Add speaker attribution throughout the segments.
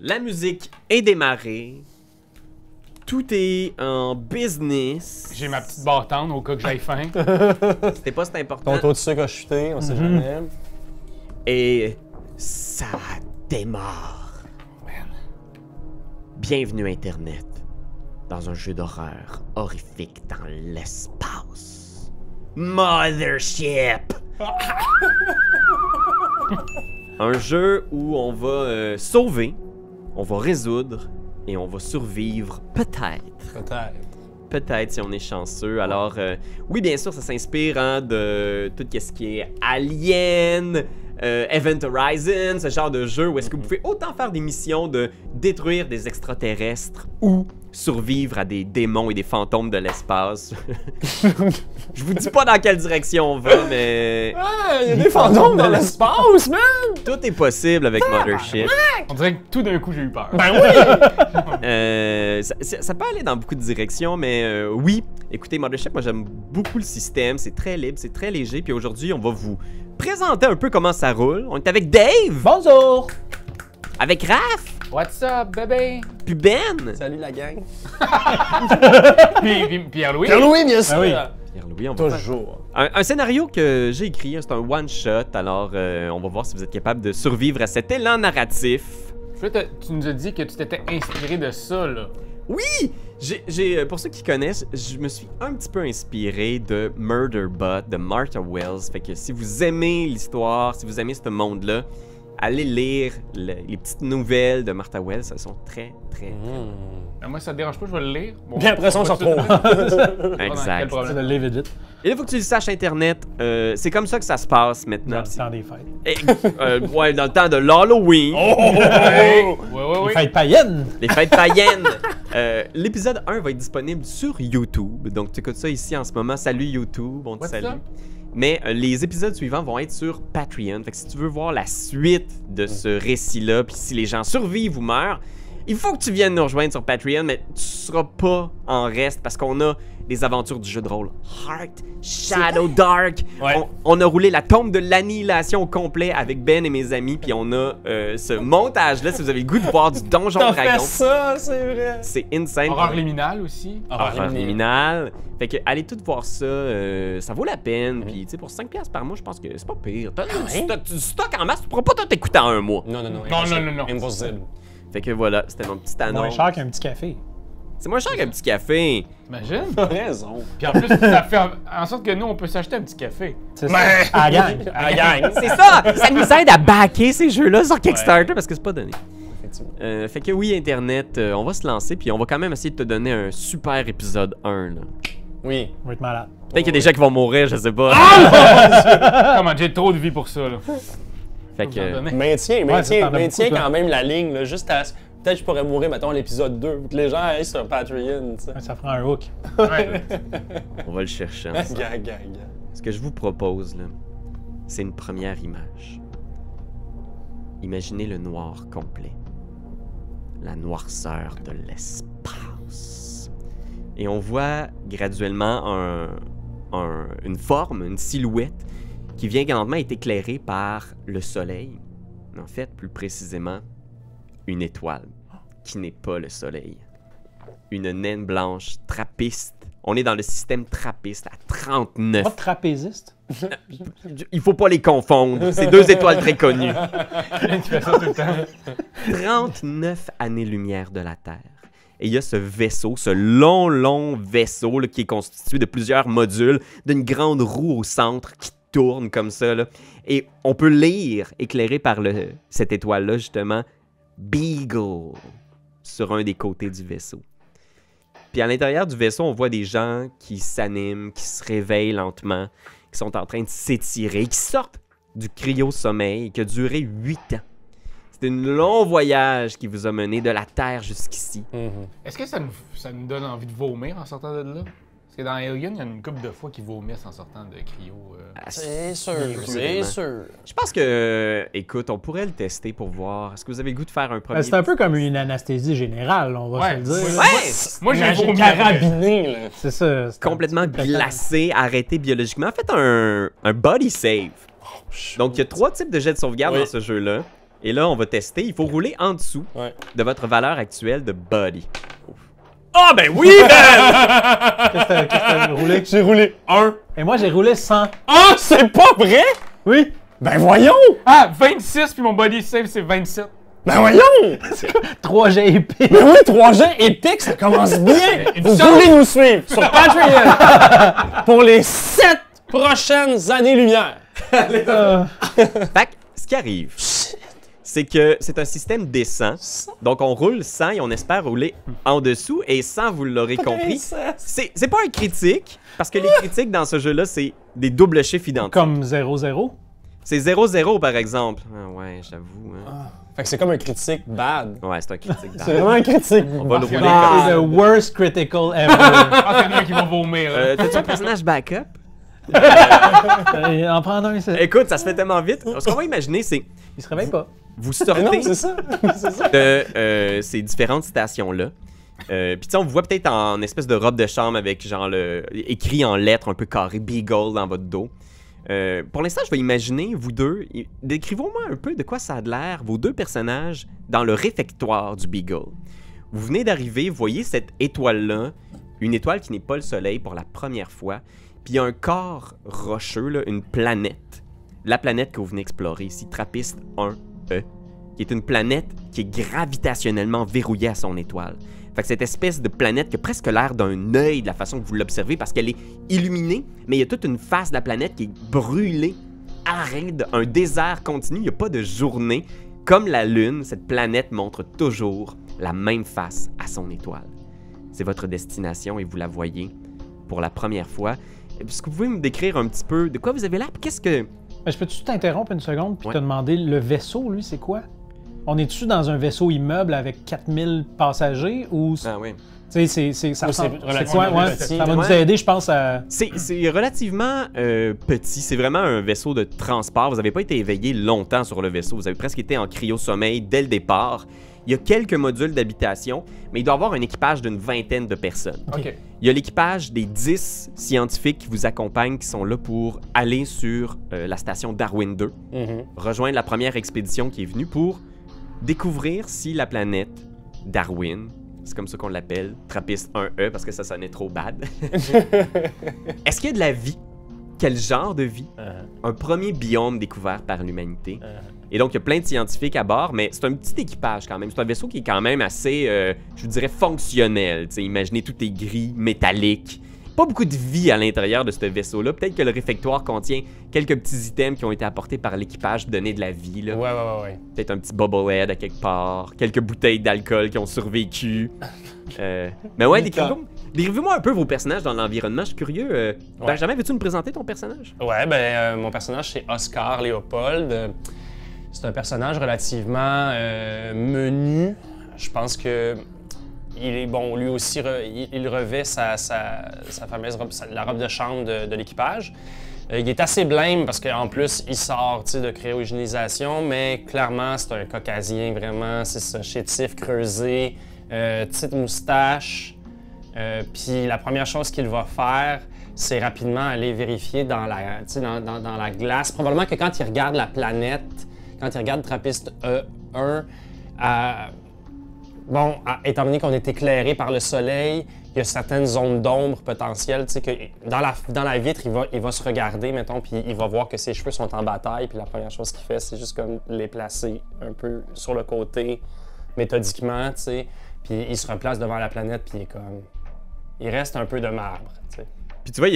Speaker 1: La musique est démarrée. Tout est en business.
Speaker 2: J'ai ma petite bartende au cas que j'aille faim.
Speaker 1: C'était pas c'est important.
Speaker 3: Ton taux de sucre a chuté, on sait jamais.
Speaker 1: Et ça démarre.
Speaker 2: Man.
Speaker 1: Bienvenue Internet dans un jeu d'horreur horrifique dans l'espace. Mothership! Un jeu où on va sauver, on va résoudre et on va survivre peut-être.
Speaker 3: Peut-être.
Speaker 1: Peut-être si on est chanceux. Alors, oui, bien sûr, ça s'inspire de tout ce qui est Alien, Event Horizon, ce genre de jeu où est-ce que vous pouvez autant faire des missions de détruire des extraterrestres ou survivre à des démons et des fantômes de l'espace. Je vous dis pas dans quelle direction on va, mais
Speaker 3: Ah, il y a des fantômes dans l'espace, man!
Speaker 1: tout est possible avec Mothership.
Speaker 2: On dirait que tout d'un coup j'ai eu peur.
Speaker 3: Ben oui!
Speaker 1: Ça peut aller dans beaucoup de directions, mais oui. Écoutez, Mothership, moi j'aime beaucoup le système. C'est très libre, c'est très léger. Puis aujourd'hui, on va vous présenter un peu comment ça roule. On est avec Dave,
Speaker 3: Bonjour!
Speaker 1: avec Raph,
Speaker 2: What's up, bébé?
Speaker 1: puis Ben.
Speaker 3: Salut la gang.
Speaker 2: Puis Pierre-Louis?
Speaker 3: Pierre-Louis, bien sûr!
Speaker 2: Ah oui.
Speaker 1: Pierre-Louis, on va faire
Speaker 3: Toujours.
Speaker 1: un scénario que j'ai écrit. C'est un one-shot. Alors, on va voir si vous êtes capable de survivre à cet élan narratif.
Speaker 2: Tu nous as dit que tu t'étais inspiré de ça, là.
Speaker 1: Oui! Pour ceux qui connaissent, je me suis un petit peu inspiré de Murderbot de Martha Wells. Fait que si vous aimez l'histoire, si vous aimez ce monde-là, allez lire les petites nouvelles de Martha Wells. Elles sont très, très...
Speaker 2: Moi, ça te dérange pas, je vais le lire. Bon,
Speaker 3: Puis après ça, on se retrouve.
Speaker 1: Exact.
Speaker 2: Quel problème?
Speaker 4: le livre vite.
Speaker 1: Et là, il faut que tu le saches, Internet. C'est comme ça que ça se passe maintenant.
Speaker 4: Dans le temps des fêtes.
Speaker 1: Et, ouais, dans le temps de l'Halloween.
Speaker 2: Oui.
Speaker 4: Fêtes païennes!
Speaker 1: Les fêtes païennes. L'épisode 1 va être disponible sur YouTube. Donc, tu écoutes ça ici en ce moment. Salut YouTube, on te
Speaker 2: What's
Speaker 1: salue.
Speaker 2: up?
Speaker 1: Mais les épisodes suivants vont être sur Patreon. Fait que si tu veux voir la suite de ce récit-là, puis si les gens survivent ou meurent, il faut que tu viennes nous rejoindre sur Patreon, mais tu seras pas en reste parce qu'on a des aventures du jeu de rôle Heart, Shadow Dark.
Speaker 3: Ouais.
Speaker 1: On a roulé la tombe de l'annihilation au complet avec Ben et mes amis, puis on a ce montage-là, si vous avez le goût de voir du Donjon
Speaker 3: T'as fait
Speaker 1: Dragon.
Speaker 3: ça, c'est vrai!
Speaker 1: C'est insane.
Speaker 2: Horreur liminale aussi.
Speaker 1: Horreur liminale. Fait que allez tout voir ça, ça vaut la peine. Puis tu sais, pour 5$ par mois, je pense que c'est pas pire. T'as du stock en masse, tu pourras pas tout écouter en un mois.
Speaker 3: Non.
Speaker 2: Non.
Speaker 3: Impossible.
Speaker 1: Fait que voilà, c'était mon petit
Speaker 4: Moins
Speaker 1: annonce.
Speaker 4: cher qu'un petit café.
Speaker 1: C'est moins cher qu'un petit café.
Speaker 2: T'imagines?
Speaker 3: T'as raison.
Speaker 2: Puis en plus, ça fait en sorte que nous, on peut s'acheter un petit café.
Speaker 4: C'est ça. À la gang.
Speaker 3: À la gang.
Speaker 1: C'est ça! Ça nous aide à backer ces jeux-là sur Kickstarter parce que c'est pas donné.
Speaker 3: Effectivement.
Speaker 1: Fait que oui, Internet, on va se lancer, puis on va quand même essayer de te donner un super épisode 1. Là.
Speaker 3: Oui.
Speaker 4: On va être malade.
Speaker 1: Peut-être qu'il y a des gens qui vont mourir, je sais pas.
Speaker 2: Comment j'ai trop de vie pour ça, là.
Speaker 1: Fait que.
Speaker 3: Maintiens
Speaker 4: t'en as beaucoup, toi.
Speaker 3: quand même la ligne, là, juste à... Peut-être que je pourrais mourir, mettons, à l'épisode 2, pour que les gens aillent sur Patreon, tu sais.
Speaker 4: Ça prend un hook.
Speaker 2: Ouais.
Speaker 1: On va le chercher ensemble.
Speaker 3: Gag.
Speaker 1: Ce que je vous propose, là, c'est une première image. Imaginez le noir complet. La noirceur de l'espace. Et on voit graduellement une forme, une silhouette, qui vient lentement être éclairée par le soleil. En fait, plus précisément, une étoile, qui n'est pas le soleil. Une naine blanche trappiste. On est dans le système trappiste à 39.
Speaker 4: Pas de trapéziste.
Speaker 1: Il faut pas les confondre. C'est deux étoiles très connues.
Speaker 2: Tu fais ça tout le temps.
Speaker 1: 39 années-lumière de la Terre. Et il y a ce vaisseau, ce long vaisseau là, qui est constitué de plusieurs modules, d'une grande roue au centre qui tourne comme ça. Là. Et on peut lire, éclairé par cette étoile-là, justement, Beagle sur un des côtés du vaisseau. Puis à l'intérieur du vaisseau, on voit des gens qui s'animent, qui se réveillent lentement, qui sont en train de s'étirer, qui sortent du cryo-sommeil qui a duré 8 ans. C'est un long voyage qui vous a mené de la Terre jusqu'ici.
Speaker 2: Est-ce que ça nous donne envie de vomir en sortant de là? Parce que dans Alien, il y a une couple de fois qu'ils vomissent en sortant de cryo.
Speaker 3: C'est sûr,
Speaker 1: c'est
Speaker 3: sûr.
Speaker 1: Je pense que, écoute, on pourrait le tester pour voir. Est-ce que vous avez le goût de faire un premier...
Speaker 4: C'est un peu comme une anesthésie générale, on va se le dire.
Speaker 1: Ouais!
Speaker 2: Moi, j'ai
Speaker 3: Imagine
Speaker 2: vomi.
Speaker 3: carabiné, là.
Speaker 4: C'est ça. c'est
Speaker 1: Complètement
Speaker 4: un-
Speaker 1: glacé, arrêté biologiquement. Faites un body save. Donc, il y a 3 types de jets de sauvegarde
Speaker 3: Oui.
Speaker 1: dans ce jeu-là. Et là, on va tester. Il faut rouler en dessous de votre valeur actuelle de body.
Speaker 3: Ah, ben oui, Ben!
Speaker 4: Qu'est-ce que t'as roulé?
Speaker 3: J'ai roulé 1.
Speaker 4: Et moi, j'ai roulé 100.
Speaker 3: Ah, c'est pas vrai?
Speaker 4: Oui.
Speaker 3: Ben voyons!
Speaker 2: Ah, 26, puis mon body save, c'est 27.
Speaker 3: Ben voyons!
Speaker 4: 3G épais.
Speaker 3: Ben oui, 3G épique, ça commence bien! Vous
Speaker 2: chance.
Speaker 3: voulez nous suivre sur Patreon pour les 7 prochaines années-lumière.
Speaker 1: Fait que, ce qui arrive, c'est que c'est un système descend. Donc, on roule 100 et on espère rouler en dessous. Et 100, vous l'aurez compris, c'est pas un critique, parce que les critiques dans ce jeu-là, c'est des doubles chiffres identiques.
Speaker 4: Comme 0-0.
Speaker 1: C'est 0-0, par exemple. Ah ouais, j'avoue. Hein.
Speaker 3: Fait que c'est comme un critique bad.
Speaker 1: Ouais, c'est un critique.
Speaker 3: C'est vraiment un critique.
Speaker 1: On va le rouler
Speaker 4: C'est
Speaker 1: comme
Speaker 4: the worst critical ever.
Speaker 2: Ah, c'est lui qui va vomir. Là.
Speaker 1: T'as-tu un personnage backup?
Speaker 4: En prendre un, c'est...
Speaker 1: Écoute, ça se fait tellement vite. Ce qu'on va imaginer, c'est
Speaker 4: Il se réveille pas.
Speaker 1: vous
Speaker 3: Mais non,
Speaker 1: sortez
Speaker 3: c'est ça. C'est ça.
Speaker 1: de ces différentes stations-là. Puis tu sais, on vous voit peut-être en espèce de robe de chambre avec genre écrit en lettres un peu carré Beagle dans votre dos. Pour l'instant, je vais imaginer, vous deux, décrivez-moi un peu de quoi ça a l'air, vos deux personnages, dans le réfectoire du Beagle. Vous venez d'arriver, vous voyez cette étoile-là, une étoile qui n'est pas le soleil pour la première fois, puis il y a un corps rocheux, là, une planète. La planète que vous venez explorer ici, Trappist 1E, qui est une planète qui est gravitationnellement verrouillée à son étoile. Fait que cette espèce de planète qui a presque l'air d'un œil de la façon que vous l'observez parce qu'elle est illuminée, mais il y a toute une face de la planète qui est brûlée, aride, un désert continu, il n'y a pas de journée. Comme la Lune, cette planète montre toujours la même face à son étoile. C'est votre destination et vous la voyez pour la première fois. Est-ce que vous pouvez me décrire un petit peu de quoi vous avez l'air? Qu'est-ce que...
Speaker 4: Ben, je peux-tu t'interrompre une seconde puis
Speaker 1: Ouais.
Speaker 4: te demander, le vaisseau, lui, c'est quoi? On est-tu dans un vaisseau immeuble avec 4000 passagers ou...
Speaker 1: Ah oui.
Speaker 4: Tu sais, ça
Speaker 3: Ou c'est
Speaker 4: ressemble...
Speaker 3: relativement
Speaker 4: quoi, ouais,
Speaker 3: petit.
Speaker 4: ça va nous
Speaker 1: Ouais.
Speaker 4: aider, je pense, à...
Speaker 1: C'est relativement petit. C'est vraiment un vaisseau de transport. Vous n'avez pas été éveillé longtemps sur le vaisseau. Vous avez presque été en cryo-sommeil dès le départ. Il y a quelques modules d'habitation, mais il doit y avoir un équipage d'une vingtaine de personnes.
Speaker 2: OK.
Speaker 1: Il y a l'équipage des 10 scientifiques qui vous accompagnent, qui sont là pour aller sur la station Darwin 2, rejoindre la première expédition qui est venue pour découvrir si la planète Darwin, c'est comme ça qu'on l'appelle, Trappist 1E, parce que ça sonnait trop bad. Est-ce qu'il y a de la vie? Quel genre de vie? Un premier biome découvert par l'humanité. Et donc, il y a plein de scientifiques à bord, mais c'est un petit équipage quand même. C'est un vaisseau qui est quand même assez, je vous dirais, fonctionnel. T'sais, imaginez, tout est gris, métallique. Pas beaucoup de vie à l'intérieur de ce vaisseau-là. Peut-être que le réfectoire contient quelques petits items qui ont été apportés par l'équipage pour donner de la vie. Là.
Speaker 3: Ouais.
Speaker 1: Peut-être un petit bobblehead à quelque part, quelques bouteilles d'alcool qui ont survécu. Mais ouais, décrivez-moi un peu vos personnages dans l'environnement. Je suis curieux. Benjamin, veux-tu nous présenter ton personnage?
Speaker 3: Ouais, ben, mon personnage, c'est Oscar Léopold. C'est un personnage relativement menu. Je pense que il est bon, lui aussi, il revêt sa fameuse robe, la robe de chambre de l'équipage. Il est assez blême parce qu'en plus, il sort de cryogénisation, mais clairement, c'est un caucasien, vraiment, c'est ça, chétif, creusé, petite moustache. Puis la première chose qu'il va faire, c'est rapidement aller vérifier dans la glace. Probablement que quand il regarde la planète, quand il regarde Trappist E1, étant donné qu'on est éclairé par le soleil, il y a certaines zones d'ombre potentielles, tu sais, que dans la vitre, il va se regarder, mettons, puis il va voir que ses cheveux sont en bataille, puis la première chose qu'il fait, c'est juste comme les placer un peu sur le côté, méthodiquement, tu sais, puis il se replace devant la planète, puis il est comme... Il reste un peu de marbre, tu sais.
Speaker 1: Puis tu vois,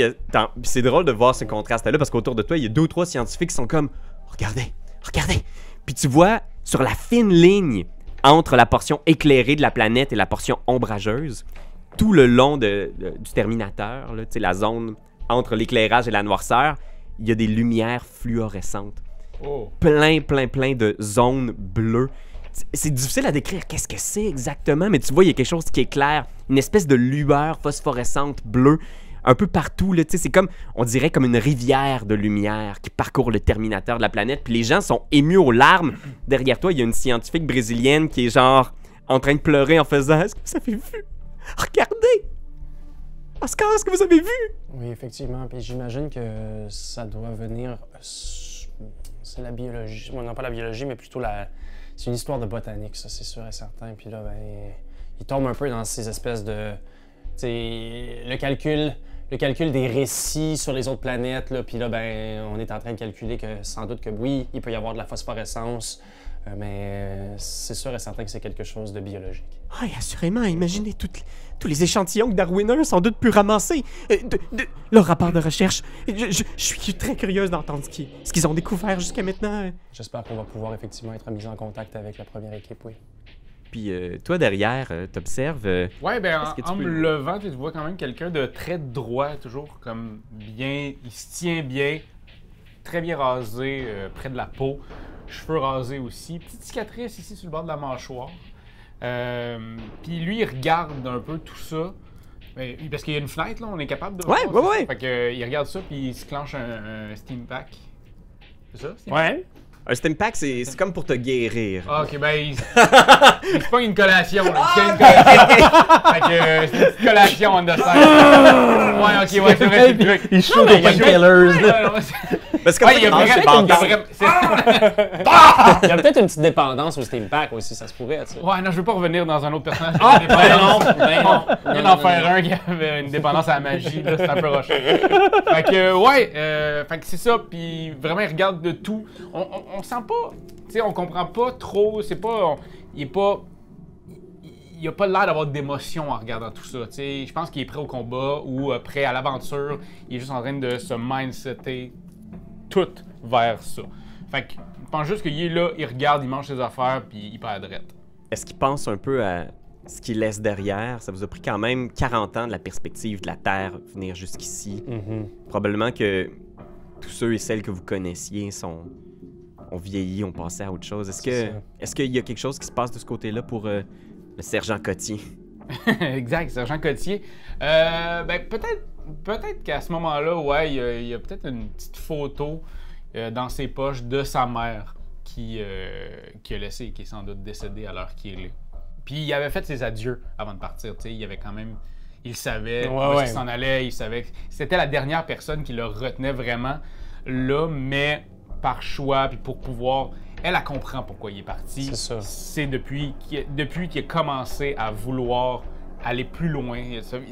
Speaker 1: c'est drôle de voir ce contraste-là, parce qu'autour de toi, il y a 2 ou 3 scientifiques qui sont comme « Regardez! Regardez! » Puis tu vois, sur la fine ligne entre la portion éclairée de la planète et la portion ombrageuse, tout le long du Terminateur, là, la zone entre l'éclairage et la noirceur, il y a des lumières fluorescentes.
Speaker 2: Oh.
Speaker 1: Plein de zones bleues. C'est difficile à décrire qu'est-ce que c'est exactement, mais tu vois, il y a quelque chose qui est clair, une espèce de lueur phosphorescente bleue, un peu partout, là, c'est comme, on dirait comme une rivière de lumière qui parcourt le Terminateur de la planète, puis les gens sont émus aux larmes. Derrière toi, il y a une scientifique brésilienne qui est genre en train de pleurer en faisant « Est-ce que vous avez vu? Regardez! Oscar, est-ce que vous avez vu? »
Speaker 3: Oui, effectivement, puis j'imagine que ça doit venir... C'est la biologie, non pas la biologie, mais plutôt c'est une histoire de botanique, ça, c'est sûr et certain. Puis là, ben, il tombe un peu dans ces espèces de... Tu sais, le calcul des récits sur les autres planètes, là, puis là, ben, on est en train de calculer que sans doute que oui, il peut y avoir de la phosphorescence, mais c'est sûr et certain que c'est quelque chose de biologique.
Speaker 1: Ah, assurément, imaginez tous les échantillons que Darwin a sans doute pu ramasser. Leur rapport de recherche. Je suis très curieuse d'entendre ce qu'ils ont découvert jusqu'à maintenant.
Speaker 3: J'espère qu'on va pouvoir effectivement être mis en contact avec la première équipe, oui.
Speaker 1: Puis toi, derrière, t'observes...
Speaker 2: Ouais, ben
Speaker 1: est-ce que tu
Speaker 2: en
Speaker 1: peux-
Speaker 2: me levant, tu vois quand même quelqu'un de très droit, toujours comme bien, il se tient bien, très bien rasé, près de la peau, cheveux rasés aussi, petite cicatrice ici sur le bord de la mâchoire. Puis lui, il regarde un peu tout ça, parce qu'il y a une fenêtre, là, on est capable de
Speaker 1: Ouais,
Speaker 2: voir,
Speaker 1: ouais,
Speaker 2: c'est ça?
Speaker 1: ouais.
Speaker 2: Fait que, il regarde ça, puis il se clenche un steam pack. C'est ça? Steam pack?
Speaker 3: Ouais.
Speaker 1: Un stem pack, c'est comme pour te guérir.
Speaker 2: Ah, ok, ben il se pogne une collation, là. Il se tient une collation. Fait que c'est une petite collation on the side. Ouais, ok, ouais, c'est vrai, c'est le truc.
Speaker 4: Il shoot des painkillers. là.
Speaker 2: Ouais, ouais,
Speaker 1: Parce que
Speaker 2: il y a vraiment...
Speaker 3: Il y a peut-être une petite dépendance au Steam Pack aussi, ça se pourrait, tu sais.
Speaker 2: Ouais, non, je veux pas revenir dans un autre personnage.
Speaker 3: Ben non.
Speaker 2: Il vient d'en faire un qui avait une dépendance à la magie, là, c'est un peu rocheux. Fait que, ouais, fait que c'est ça, puis vraiment, il regarde de tout. On sent pas, tu sais, on comprend pas trop, c'est pas, il est pas, il a pas l'air d'avoir d'émotion en regardant tout ça, tu sais. Je pense qu'il est prêt au combat ou prêt à l'aventure, il est juste en train de se mindsetter tout vers ça. Fait que, je pense juste qu'il est là, il regarde, il mange ses affaires, puis il perd drette.
Speaker 1: Est-ce qu'il pense un peu à ce qu'il laisse derrière? Ça vous a pris quand même 40 ans de la perspective de la Terre venir jusqu'ici. Probablement que tous ceux et celles que vous connaissiez ont vieilli, ont passé à autre chose. Est-ce qu'il y a quelque chose qui se passe de ce côté-là pour le sergent Cotier?
Speaker 2: Exact, sergent Cotier. Ben, peut-être qu'à ce moment-là, ouais, il y a peut-être une petite photo dans ses poches de sa mère qui a laissé et qui est sans doute décédée à l'heure qu'il est. Puis il avait fait ses adieux avant de partir, tu sais, il avait quand même... Il savait où est-ce qu'il s'en allait, il savait que c'était la dernière personne qui le retenait vraiment là, mais par choix, puis pour pouvoir... Elle comprend pourquoi il est parti.
Speaker 3: C'est ça.
Speaker 2: C'est depuis qu'il a commencé à vouloir aller plus loin.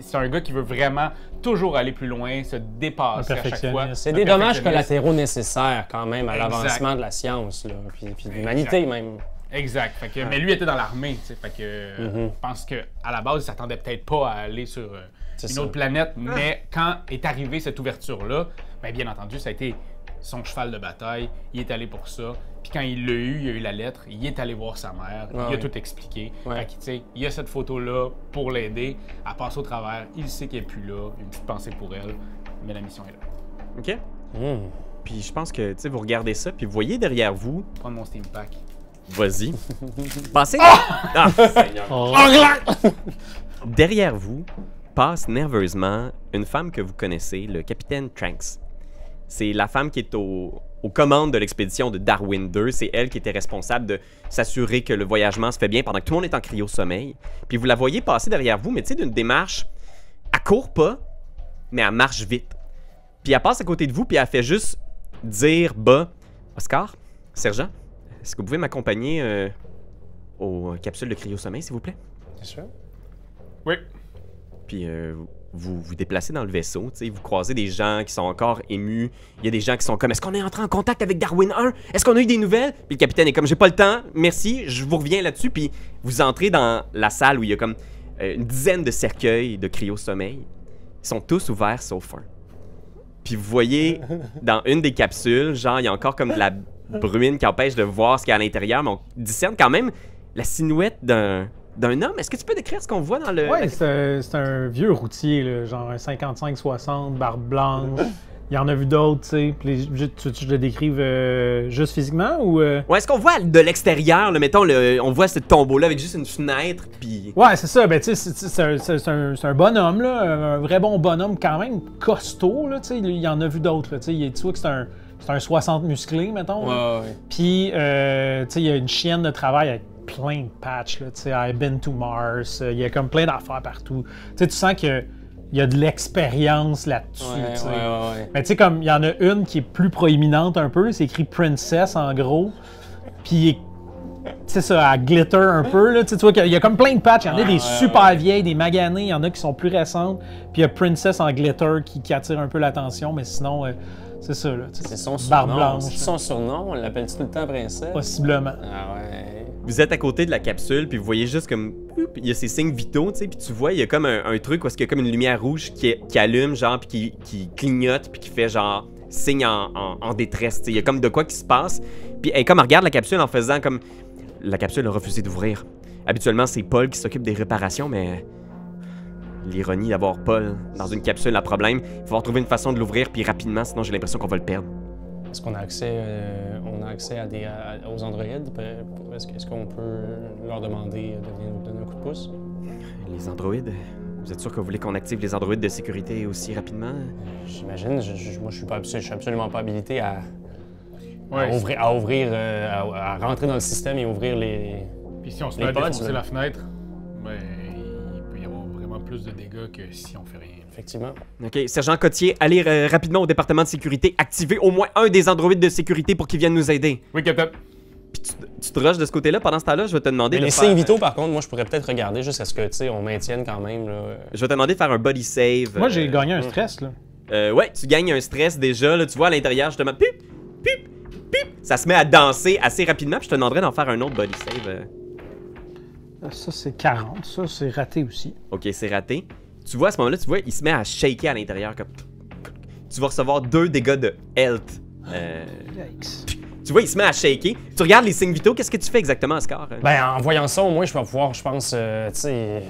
Speaker 2: C'est un gars qui veut vraiment toujours aller plus loin, se dépasser à chaque fois.
Speaker 3: C'est des dommages collatéraux nécessaires quand même à l'avancement de la science, là, puis de l'humanité même.
Speaker 2: Exact. Fait que, mais lui était dans l'armée, tu sais. Fait que je pense qu'à la base, il s'attendait peut-être pas à aller sur une autre planète, mais quand est arrivée cette ouverture-là, bien entendu, ça a été son cheval de bataille. Il est allé pour ça. Puis quand il l'a eu, il a eu la lettre, il est allé voir sa mère, il a tout expliqué. Fait que, tu sais, il y a cette photo-là pour l'aider à passer au travers. Il sait qu'elle n'est plus là, une petite pensée pour elle, mais la mission est là.
Speaker 1: OK. Puis je pense que, tu sais, vous regardez ça, puis vous voyez derrière vous...
Speaker 2: Prendre mon Steam Pack.
Speaker 1: Vas-y. Passez... Ah, Seigneur. Derrière vous passe nerveusement une femme que vous connaissez, le capitaine Tranks. C'est la femme qui est aux commandes de l'expédition de Darwin 2. C'est elle qui était responsable de s'assurer que le voyagement se fait bien pendant que tout le monde est en cryo-sommeil. Puis vous la voyez passer derrière vous, mais tu sais, d'une démarche... Elle court pas, mais elle marche vite. Puis elle passe à côté de vous, puis elle fait juste dire bas, Oscar, sergent, est-ce que vous pouvez m'accompagner aux capsules de cryo-sommeil, s'il vous plaît?
Speaker 3: Bien sûr.
Speaker 2: Oui.
Speaker 1: Puis vous vous déplacez dans le vaisseau, tu sais, vous croisez des gens qui sont encore émus. Il y a des gens qui sont comme, est-ce qu'on est entré en contact avec Darwin 1? Est-ce qu'on a eu des nouvelles? Puis le capitaine est comme, j'ai pas le temps, merci, je vous reviens là-dessus. Puis vous entrez dans la salle où il y a comme une dizaine de cercueils de cryo-sommeil. Ils sont tous ouverts sauf un. Puis vous voyez, dans une des capsules, genre, il y a encore comme de la bruine qui empêche de voir ce qu'il y a à l'intérieur, mais on discerne quand même la silhouette d'un homme. Est-ce que tu peux décrire ce qu'on voit dans le...
Speaker 4: Ouais, c'est un vieux routier, là, genre un 55-60, barbe blanche. Il y en a vu d'autres, tu sais. Tu veux que je le décrive juste physiquement ou...
Speaker 1: Ouais, est-ce qu'on voit de l'extérieur, là, mettons, on voit ce tombeau-là avec juste une fenêtre, puis...
Speaker 4: Ouais, c'est ça. Ben, tu sais, c'est un bonhomme, là. Un vrai bon bonhomme, quand même costaud, là, tu sais. Il y en a vu d'autres, là, tu sais. Tu vois que c'est un 60 musclé, mettons.
Speaker 3: Ouais.
Speaker 4: Puis, tu sais, il y a une chienne de travail avec plein de patchs, là, tu sais. I've been to Mars. Il y a comme plein d'affaires partout. Tu sais, tu sens qu'il y a de l'expérience là-dessus, tu sais.
Speaker 3: Ouais.
Speaker 4: Mais tu sais, comme il y en a une qui est plus proéminente un peu, c'est écrit Princess en gros. Puis c'est ça, elle glitter un peu. Là. Tu vois qu'il y a comme plein de patchs. Il y en a des super vieilles, des maganées. Il y en a qui sont plus récentes. Puis il y a Princess en glitter qui attire un peu l'attention. Mais sinon, c'est ça. Là,
Speaker 3: C'est son
Speaker 4: barbe
Speaker 3: surnom.
Speaker 4: blanche.
Speaker 3: C'est son surnom, on l'appelle tout le temps princesse.
Speaker 4: Possiblement.
Speaker 3: Ah ouais.
Speaker 1: Vous êtes à côté de la capsule, puis vous voyez juste comme... Il y a ces signes vitaux, tu sais, puis tu vois, il y a comme un truc où il y a comme une lumière rouge qui allume, genre, puis qui clignote, puis qui fait genre signe en détresse, tu sais. Il y a comme de quoi qui se passe. Puis elle, comme elle regarde la capsule en faisant comme... La capsule a refusé d'ouvrir. Habituellement, c'est Paul qui s'occupe des réparations, mais... L'ironie d'avoir Paul dans une capsule a problème. Il va falloir trouver une façon de l'ouvrir, puis rapidement, sinon j'ai l'impression qu'on va le perdre.
Speaker 3: Est-ce qu'on a accès, aux androïdes? Est-ce qu'on peut leur demander de venir nous donner un coup de pouce?
Speaker 1: Les androïdes? Vous êtes sûr que vous voulez qu'on active les androïdes de sécurité aussi rapidement?
Speaker 3: J'imagine. Moi, je suis absolument pas habilité à
Speaker 2: Ouais.
Speaker 3: à rentrer dans le système et ouvrir les...
Speaker 2: Puis si on se
Speaker 3: Les
Speaker 2: met à
Speaker 3: pods,
Speaker 2: défoncer
Speaker 3: là.
Speaker 2: la fenêtre, ben, il peut y avoir vraiment plus de dégâts que si on fait rien.
Speaker 3: Effectivement.
Speaker 1: OK. Sergent Cotier, allez rapidement au département de sécurité. Activez au moins un des androïdes de sécurité pour qu'ils viennent nous aider.
Speaker 2: Oui, Captain.
Speaker 1: Puis tu te rushes de ce côté-là. Pendant ce temps-là, je vais te demander
Speaker 3: Mais
Speaker 1: de
Speaker 3: les
Speaker 1: faire...
Speaker 3: signes vitaux, par contre, moi, je pourrais peut-être regarder juste à ce que, tu sais, on maintienne quand même, là.
Speaker 1: Je vais te demander de faire un body save.
Speaker 4: Moi, j'ai gagné un stress. Là.
Speaker 1: Ouais, tu gagnes un stress déjà. Là, tu vois à l'intérieur, justement, pip, pip, pip. Ça se met à danser assez rapidement. Puis je te demanderai d'en faire un autre body save.
Speaker 4: Ça, c'est 40. Ça, c'est raté aussi.
Speaker 1: OK, c'est raté. Tu vois, à ce moment-là, tu vois, il se met à shaker à l'intérieur comme... Tu vas recevoir 2 dégâts de health.
Speaker 4: Yikes.
Speaker 1: Tu vois, il se met à shaker. Tu regardes les signes vitaux. Qu'est-ce que tu fais exactement, Oscar?
Speaker 3: Ben, en voyant ça, au moins, je vais pouvoir, je pense, tu sais,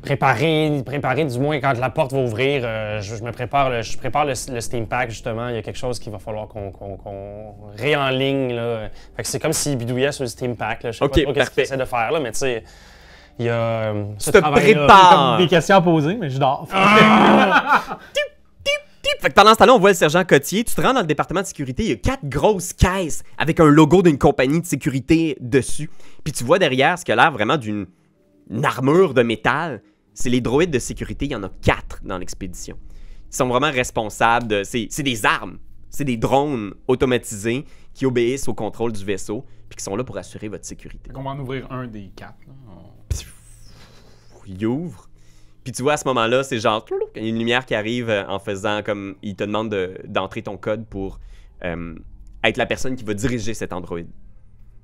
Speaker 3: préparer du moins quand la porte va ouvrir. Je prépare le Steam Pack, justement. Il y a quelque chose qu'il va falloir qu'on réenligne, là. Fait que c'est comme s'il bidouillait sur le Steam Pack, là. Je sais
Speaker 1: Ok,
Speaker 3: pas trop qu'est-ce
Speaker 1: parfait.
Speaker 3: qu'il essaie de faire, là, mais tu sais, il y a ce
Speaker 1: te
Speaker 3: travail-là.
Speaker 1: prépares.
Speaker 4: Comme des questions à poser, mais je dors.
Speaker 1: Fait que pendant ce temps-là, on voit le sergent Cotier. Tu te rends dans le département de sécurité. Il y a 4 grosses caisses avec un logo d'une compagnie de sécurité dessus. Puis tu vois derrière ce qui a l'air vraiment d'une armure de métal. C'est les droïdes de sécurité. Il y en a 4 dans l'expédition. Ils sont vraiment responsables de... C'est des armes. C'est des drones automatisés qui obéissent au contrôle du vaisseau puis qui sont là pour assurer votre sécurité.
Speaker 2: Fait qu'on va en ouvrir un des 4.
Speaker 1: Il ouvre. Puis tu vois, à ce moment-là, c'est genre... Il y a une lumière qui arrive en faisant comme... Il te demande d'entrer ton code pour être la personne qui va diriger cet androïde.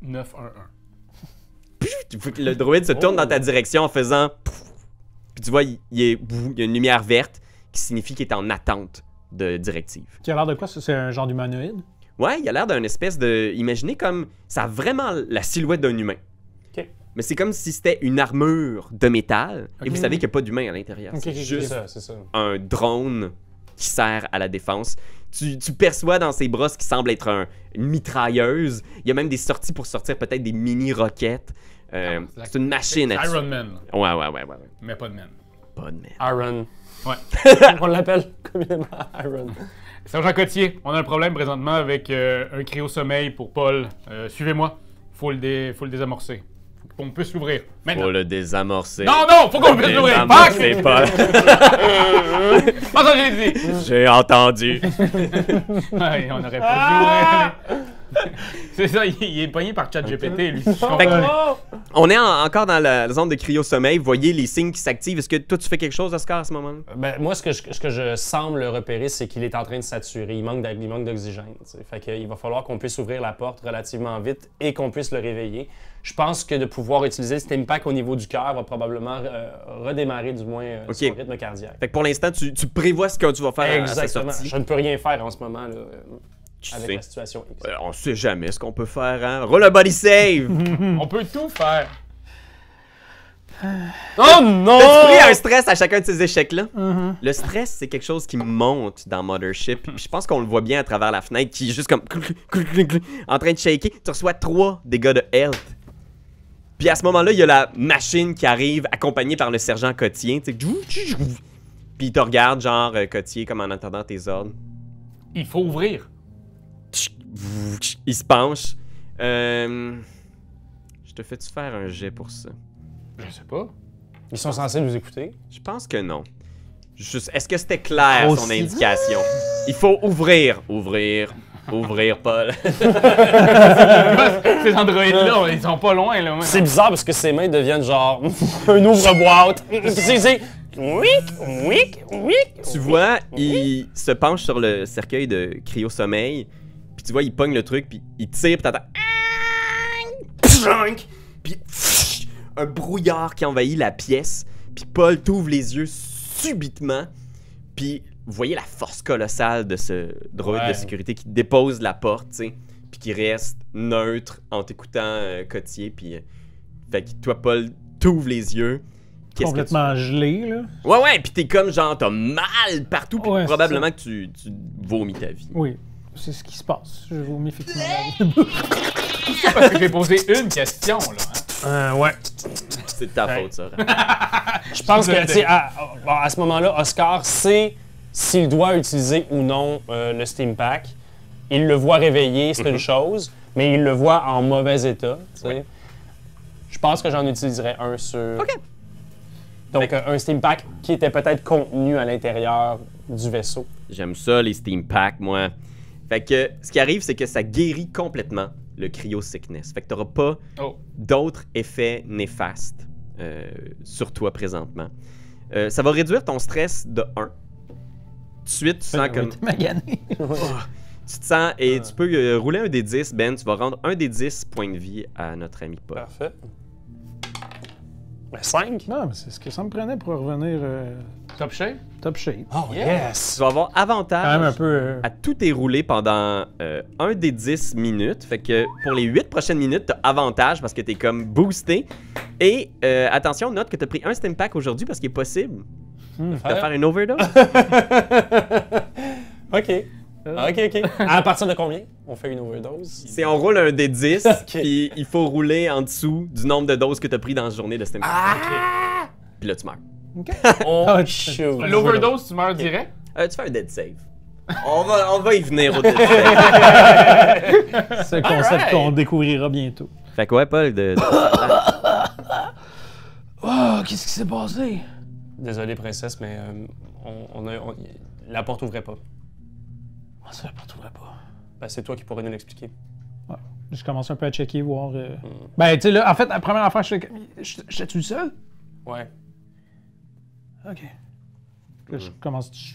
Speaker 2: 911.
Speaker 1: Le droïde se tourne dans ta direction en faisant... Puis tu vois, il y a une lumière verte qui signifie qu'il est en attente de directive.
Speaker 4: Tu as l'air de quoi? Ça, c'est un genre d'humanoïde?
Speaker 1: Ouais, il a l'air d'un espèce de... Imaginez comme... Ça a vraiment la silhouette d'un humain.
Speaker 3: OK.
Speaker 1: Mais c'est comme si c'était une armure de métal. Et
Speaker 2: Ok.
Speaker 1: vous savez qu'il n'y a pas d'humain à l'intérieur.
Speaker 4: Ok,
Speaker 1: C'est
Speaker 4: ok,
Speaker 3: C'est
Speaker 1: juste
Speaker 3: ça, c'est ça.
Speaker 1: un drone qui sert à la défense. Tu perçois dans ses bras ce qui semble être une mitrailleuse. Il y a même des sorties pour sortir peut-être des mini-roquettes. C'est une machine.
Speaker 2: C'est
Speaker 1: à
Speaker 2: Iron Man, là.
Speaker 1: Ouais.
Speaker 2: Mais pas de man.
Speaker 1: Pas de merde.
Speaker 3: Iron.
Speaker 2: Ouais.
Speaker 3: On l'appelle communément Iron.
Speaker 2: Sergent Cotier, on a un problème présentement avec un cryo-sommeil pour Paul. Suivez-moi. Faut le désamorcer. Faut qu'on puisse l'ouvrir. Maintenant.
Speaker 1: Faut le désamorcer.
Speaker 2: Non, faut qu'on puisse l'ouvrir. Pas
Speaker 1: Désamorcer, Paul.
Speaker 2: Pas ça, j'ai dit.
Speaker 1: J'ai entendu.
Speaker 2: Ouais, on aurait pas dû l'ouvrir. C'est ça, il est pogné par ChatGPT, lui. Je comprends.
Speaker 1: Fait que- On est encore dans la zone de cryo-sommeil. Vous voyez les signes qui s'activent. Est-ce que toi, tu fais quelque chose, Oscar, à ce moment-là?
Speaker 3: Ben, moi, ce que je semble repérer, c'est qu'il est en train de saturer. Il manque d'oxygène. Tu sais. Fait qu'il va falloir qu'on puisse ouvrir la porte relativement vite et qu'on puisse le réveiller. Je pense que de pouvoir utiliser le Steam Pack au niveau du cœur va probablement redémarrer du moins son rythme cardiaque.
Speaker 1: Fait que pour l'instant, tu prévois ce que tu vas faire à sa
Speaker 3: Exactement.
Speaker 1: sortie.
Speaker 3: Je ne peux rien faire en ce moment là,
Speaker 1: Tu
Speaker 3: avec
Speaker 1: sais.
Speaker 3: la situation X.
Speaker 1: On sait jamais ce qu'on peut faire, hein? Roll un body save!
Speaker 2: On peut tout faire.
Speaker 3: Oh non!
Speaker 1: T'as-tu pris un stress à chacun de ces échecs-là? Le stress, c'est quelque chose qui monte dans Mothership. Puis je pense qu'on le voit bien à travers la fenêtre, qui est juste comme en train de shaker. Tu reçois 3 dégâts de health. Puis à ce moment-là, il y a la machine qui arrive, accompagnée par le sergent Cotier. Tu sais, puis il te regarde, genre, Cotier, comme en attendant tes ordres.
Speaker 2: Il faut ouvrir.
Speaker 1: Il se penche. Je te fais-tu faire un jet pour ça?
Speaker 2: Je sais pas.
Speaker 3: Ils sont censés nous écouter.
Speaker 1: Je pense que non. Est-ce que c'était clair, son
Speaker 4: Aussi.
Speaker 1: indication? Il faut ouvrir. Ouvrir. Ouvrir, Paul.
Speaker 2: Ces androïdes-là, ils sont pas loin, là.
Speaker 3: C'est bizarre parce que ses mains deviennent genre un ouvre-boîte. C'est... Oui.
Speaker 1: Tu vois, il se penche sur le cercueil de cryo-sommeil, puis tu vois, il pogne le truc, puis il tire, puis t'entends... Puis un brouillard qui envahit la pièce, puis Paul t'ouvre les yeux subitement, puis vous voyez la force colossale de ce droïde de sécurité qui dépose la porte, tu sais, puis qui reste neutre en t'écoutant Cotier, puis... fait que toi, Paul, t'ouvres les yeux.
Speaker 4: Complètement gelé, là.
Speaker 1: Ouais, pis t'es comme genre, t'as mal partout, pis
Speaker 4: Ouais,
Speaker 1: probablement que tu vomis ta vie.
Speaker 4: Oui, c'est ce qui se passe. Je vomis effectivement.
Speaker 2: Tout ça parce que j'ai posé une question, là.
Speaker 3: Ouais.
Speaker 1: C'est de ta faute, ça.
Speaker 3: Je pense que, tu sais, à ce moment-là, Oscar sait s'il doit utiliser ou non le Steam Pack. Il le voit réveillé, c'est une chose, mais il le voit en mauvais état, tu sais. Je pense que j'en utiliserais un sur...
Speaker 1: OK.
Speaker 3: Donc, un Steam Pack qui était peut-être contenu à l'intérieur du vaisseau.
Speaker 1: J'aime ça, les Steam Packs, moi. Fait que ce qui arrive, c'est que ça guérit complètement le cryo sickness. Fait que t'auras pas d'autres effets néfastes sur toi présentement. Ça va réduire ton stress de 1. Tout de suite, tu sens comme...
Speaker 4: magané.
Speaker 1: Tu te sens... Et tu peux rouler un des 10, Ben. Tu vas rendre un des 10 points de vie à notre ami Paul.
Speaker 3: Parfait. 5?
Speaker 4: Non, mais c'est ce que ça me prenait pour revenir
Speaker 2: Top shape?
Speaker 4: top shape.
Speaker 3: Oh, yes!
Speaker 1: Tu vas avoir avantage
Speaker 4: Quand même un peu...
Speaker 1: à tout dérouler pendant un des 10 minutes. Fait que pour les 8 prochaines minutes, t'as avantage parce que t'es comme boosté. Et attention, note que t'as pris un Steam Pack aujourd'hui parce qu'il est possible de faire une overdose.
Speaker 3: OK. À partir de combien on fait une overdose?
Speaker 1: C'est on roule un des 10, puis il faut rouler en dessous du nombre de doses que t'as pris dans la journée de Steam Pack. Puis là, tu meurs.
Speaker 3: Oh, shoot.
Speaker 2: L'overdose, tu meurs direct?
Speaker 1: Tu fais un dead save. On va y venir au dead save.
Speaker 4: C'est un concept qu'on découvrira bientôt.
Speaker 1: Fait que ouais, Paul,
Speaker 4: Oh, qu'est-ce qui s'est passé?
Speaker 3: Désolé, princesse, mais la porte ouvrait pas.
Speaker 4: Ah, ça, je ne retrouverai pas.
Speaker 3: Ben, c'est toi qui pourrais nous l'expliquer.
Speaker 4: Ouais. Je commence un peu à checker, voir... Ben, tu sais, là, en fait, la première affaire, j'étais-tu le seul?
Speaker 3: Ouais.
Speaker 4: OK. Là, je commence... Je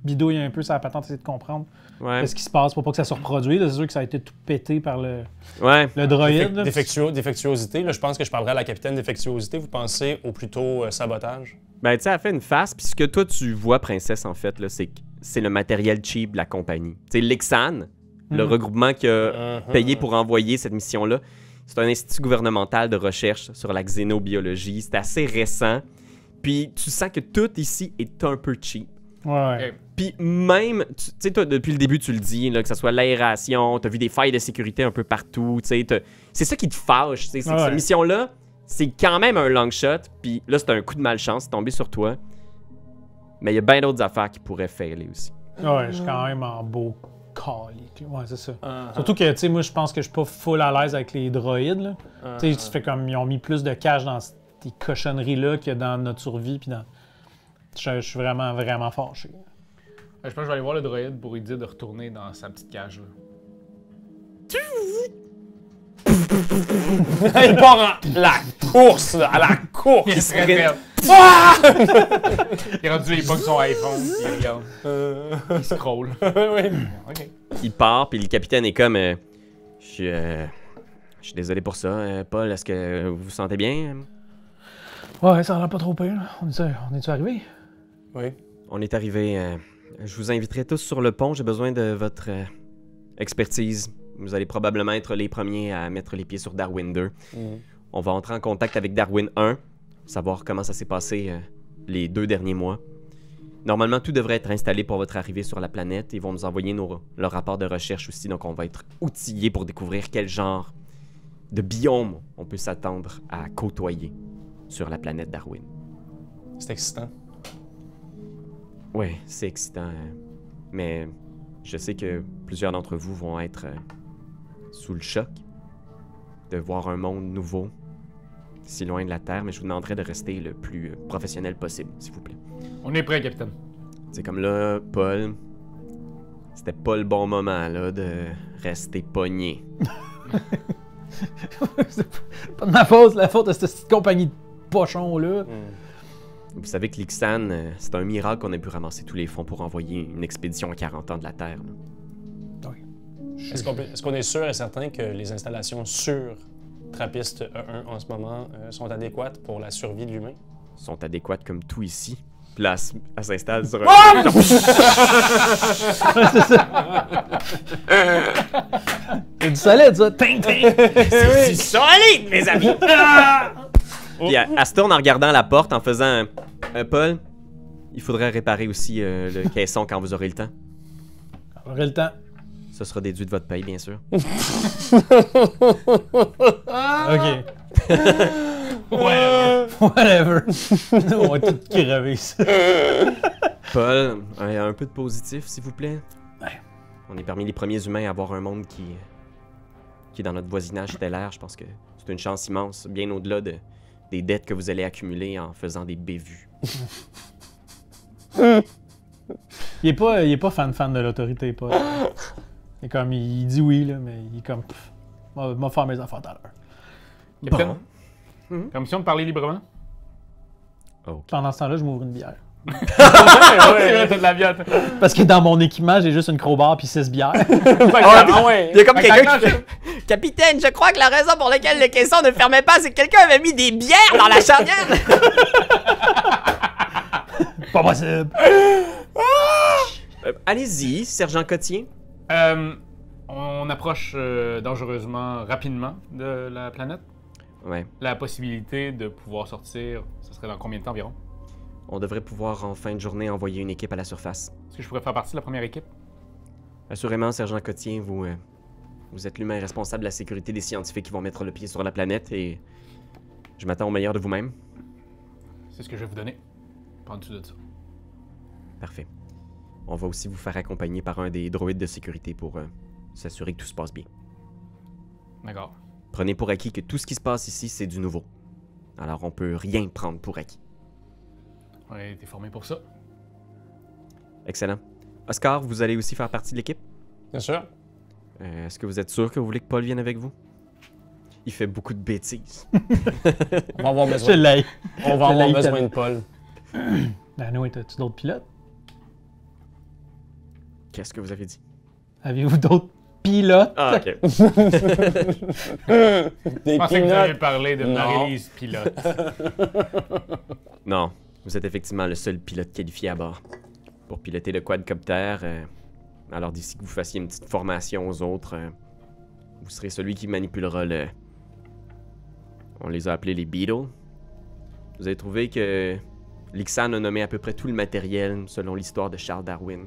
Speaker 4: bidouille un peu sur la patente, essayer de comprendre ce qui se passe pour pas que ça se reproduise. C'est sûr que ça a été tout pété par le droïde. là.
Speaker 3: Défectuosité, là, je pense que je parlerai à la capitaine défectuosité. Vous pensez au plutôt sabotage?
Speaker 1: Ben, tu sais, elle fait une face, puis ce que toi, tu vois, princesse, en fait, là, c'est que c'est le matériel cheap de la compagnie. Tu sais, Lexan, le regroupement qui a payé pour envoyer cette mission-là, c'est un institut gouvernemental de recherche sur la xénobiologie. C'est assez récent. Puis tu sens que tout ici est un peu cheap.
Speaker 4: Ouais.
Speaker 1: Puis même, tu sais, toi, depuis le début, tu le dis, là, que ce soit l'aération, t'as vu des failles de sécurité un peu partout, tu sais, c'est ça qui te fâche, tu sais, c'est que cette mission-là, c'est quand même un long shot, puis là, c'est un coup de malchance, c'est tombé sur toi. Mais il y a bien d'autres affaires qui pourraient failer aussi.
Speaker 4: Ouais, je suis quand même en beau calique. Ouais, c'est ça. Surtout que, tu sais, moi, je pense que je suis pas full à l'aise avec les droïdes, là. Tu sais, tu fais comme, ils ont mis plus de cash dans ces cochonneries-là que dans notre survie, puis dans... Je suis vraiment, vraiment fâché.
Speaker 2: Je pense que je vais aller voir le droïde pour lui dire de retourner dans sa petite cage, là.
Speaker 3: Il part à la course, là, à la course!
Speaker 2: Il est très prêt. Il est rendu, il pogne son iPhone, puis il regarde. Il scroll.
Speaker 3: Oui.
Speaker 2: OK.
Speaker 1: Il part, puis le capitaine est comme... je suis désolé pour ça, Paul, est-ce que vous vous sentez bien?
Speaker 4: Ouais, ça a l'air pas trop pire. On est-tu arrivé?
Speaker 3: Oui.
Speaker 1: On est arrivé. Je vous inviterai tous sur le pont. J'ai besoin de votre expertise. Vous allez probablement être les premiers à mettre les pieds sur Darwin 2. On va entrer en contact avec Darwin 1, savoir comment ça s'est passé les 2 derniers mois. Normalement, tout devrait être installé pour votre arrivée sur la planète. Ils vont nous envoyer leur rapport de recherche aussi, donc on va être outillés pour découvrir quel genre de biome on peut s'attendre à côtoyer sur la planète Darwin.
Speaker 3: C'est excitant.
Speaker 1: Ouais, c'est excitant. Mais je sais que plusieurs d'entre vous vont être sous le choc de voir un monde nouveau si loin de la Terre, mais je vous demanderai de rester le plus professionnel possible, s'il vous plaît.
Speaker 2: On est prêt, capitaine.
Speaker 1: C'est comme là, Paul, C'était pas le bon moment, là, de rester pogné.
Speaker 4: C'est pas de ma faute, c'est la faute de cette petite compagnie de pochons-là.
Speaker 1: Vous savez que l'Ixan, c'est un miracle qu'on ait pu ramasser tous les fonds pour envoyer une expédition à 40 ans de la Terre. Là.
Speaker 3: Est-ce qu'on est sûr et certain que les installations sur Trappiste E1 en ce moment sont adéquates pour la survie de l'humain?
Speaker 1: Ils sont adéquates comme tout ici. Puis là, elle s'installe sur un...
Speaker 4: C'est du solide, ça. Ting, ting.
Speaker 1: C'est solide, mes amis! Puis elle se tourne en regardant la porte, en faisant Paul, il faudrait réparer aussi le caisson quand vous aurez le temps.
Speaker 4: J'aurai le temps.
Speaker 1: Ça sera déduit de votre paye, bien sûr.
Speaker 4: Ok.
Speaker 2: Ouais.
Speaker 4: Whatever. On va tout crever, ça.
Speaker 1: Paul, un peu de positif, s'il vous plaît.
Speaker 4: Ouais.
Speaker 1: On est parmi les premiers humains à avoir un monde qui est dans notre voisinage stellaire. Je pense que c'est une chance immense, bien au-delà des dettes que vous allez accumuler en faisant des bévues.
Speaker 4: Il est pas fan de l'autorité, pas. Il est comme, il dit oui, là, mais il est comme, m'a faire mes affaires tout à l'heure.
Speaker 2: Capitaine,
Speaker 1: Bon.
Speaker 2: permission de parler librement?
Speaker 1: Ok.
Speaker 4: Pendant ce temps-là, je m'ouvre une bière.
Speaker 2: Ouais, t'as de la bière.
Speaker 4: Parce que dans mon équipement, j'ai juste une crowbar puis 6 bières.
Speaker 3: Ah ouais!
Speaker 1: Il y a comme
Speaker 2: Fait que
Speaker 1: quelqu'un qui
Speaker 2: t'accroches-
Speaker 1: fait... Capitaine, je crois que la raison pour laquelle le caisson ne fermait pas, c'est que quelqu'un avait mis des bières dans la charnière.
Speaker 4: Pas possible.
Speaker 1: Allez-y, sergent Cotier.
Speaker 2: On approche dangereusement rapidement de la planète.
Speaker 1: Ouais.
Speaker 2: La possibilité de pouvoir sortir, ça serait dans combien de temps environ?
Speaker 1: On devrait pouvoir en fin de journée envoyer une équipe à la surface.
Speaker 2: Est-ce que je pourrais faire partie de la première équipe?
Speaker 1: Assurément, sergent Cotier, vous êtes l'humain responsable de la sécurité des scientifiques qui vont mettre le pied sur la planète et je m'attends au meilleur de vous-même.
Speaker 2: C'est ce que je vais vous donner. Pas en dessous de ça.
Speaker 1: Parfait. On va aussi vous faire accompagner par un des droïdes de sécurité pour s'assurer que tout se passe bien.
Speaker 2: D'accord.
Speaker 1: Prenez pour acquis que tout ce qui se passe ici, c'est du nouveau. Alors on peut rien prendre pour acquis.
Speaker 2: On a été formé pour ça.
Speaker 1: Excellent. Oscar, vous allez aussi faire partie de l'équipe?
Speaker 3: Bien sûr.
Speaker 1: Est-ce que vous êtes sûr que vous voulez que Paul vienne avec vous? Il fait beaucoup de bêtises.
Speaker 3: On va avoir
Speaker 4: Je
Speaker 3: besoin,
Speaker 4: l'ai.
Speaker 3: on va
Speaker 4: je
Speaker 3: avoir
Speaker 4: l'ai
Speaker 3: besoin
Speaker 4: tellement.
Speaker 3: de Paul.
Speaker 4: Ben non, t'as-tu d'autres pilotes?
Speaker 1: Qu'est-ce que vous avez dit?
Speaker 4: Avez-vous d'autres pilotes?
Speaker 1: Ah, ok.
Speaker 3: Des
Speaker 2: Je pensais que vous alliez
Speaker 3: peanuts.
Speaker 2: parler de
Speaker 3: Non.
Speaker 2: Marie-Lise Pilote.
Speaker 1: Non, vous êtes effectivement le seul pilote qualifié à bord. Pour piloter le quadcoptère, alors d'ici que vous fassiez une petite formation aux autres, vous serez celui qui manipulera le... On les a appelés les Beatles. Vous avez trouvé que l'Ixan a nommé à peu près tout le matériel selon l'histoire de Charles Darwin.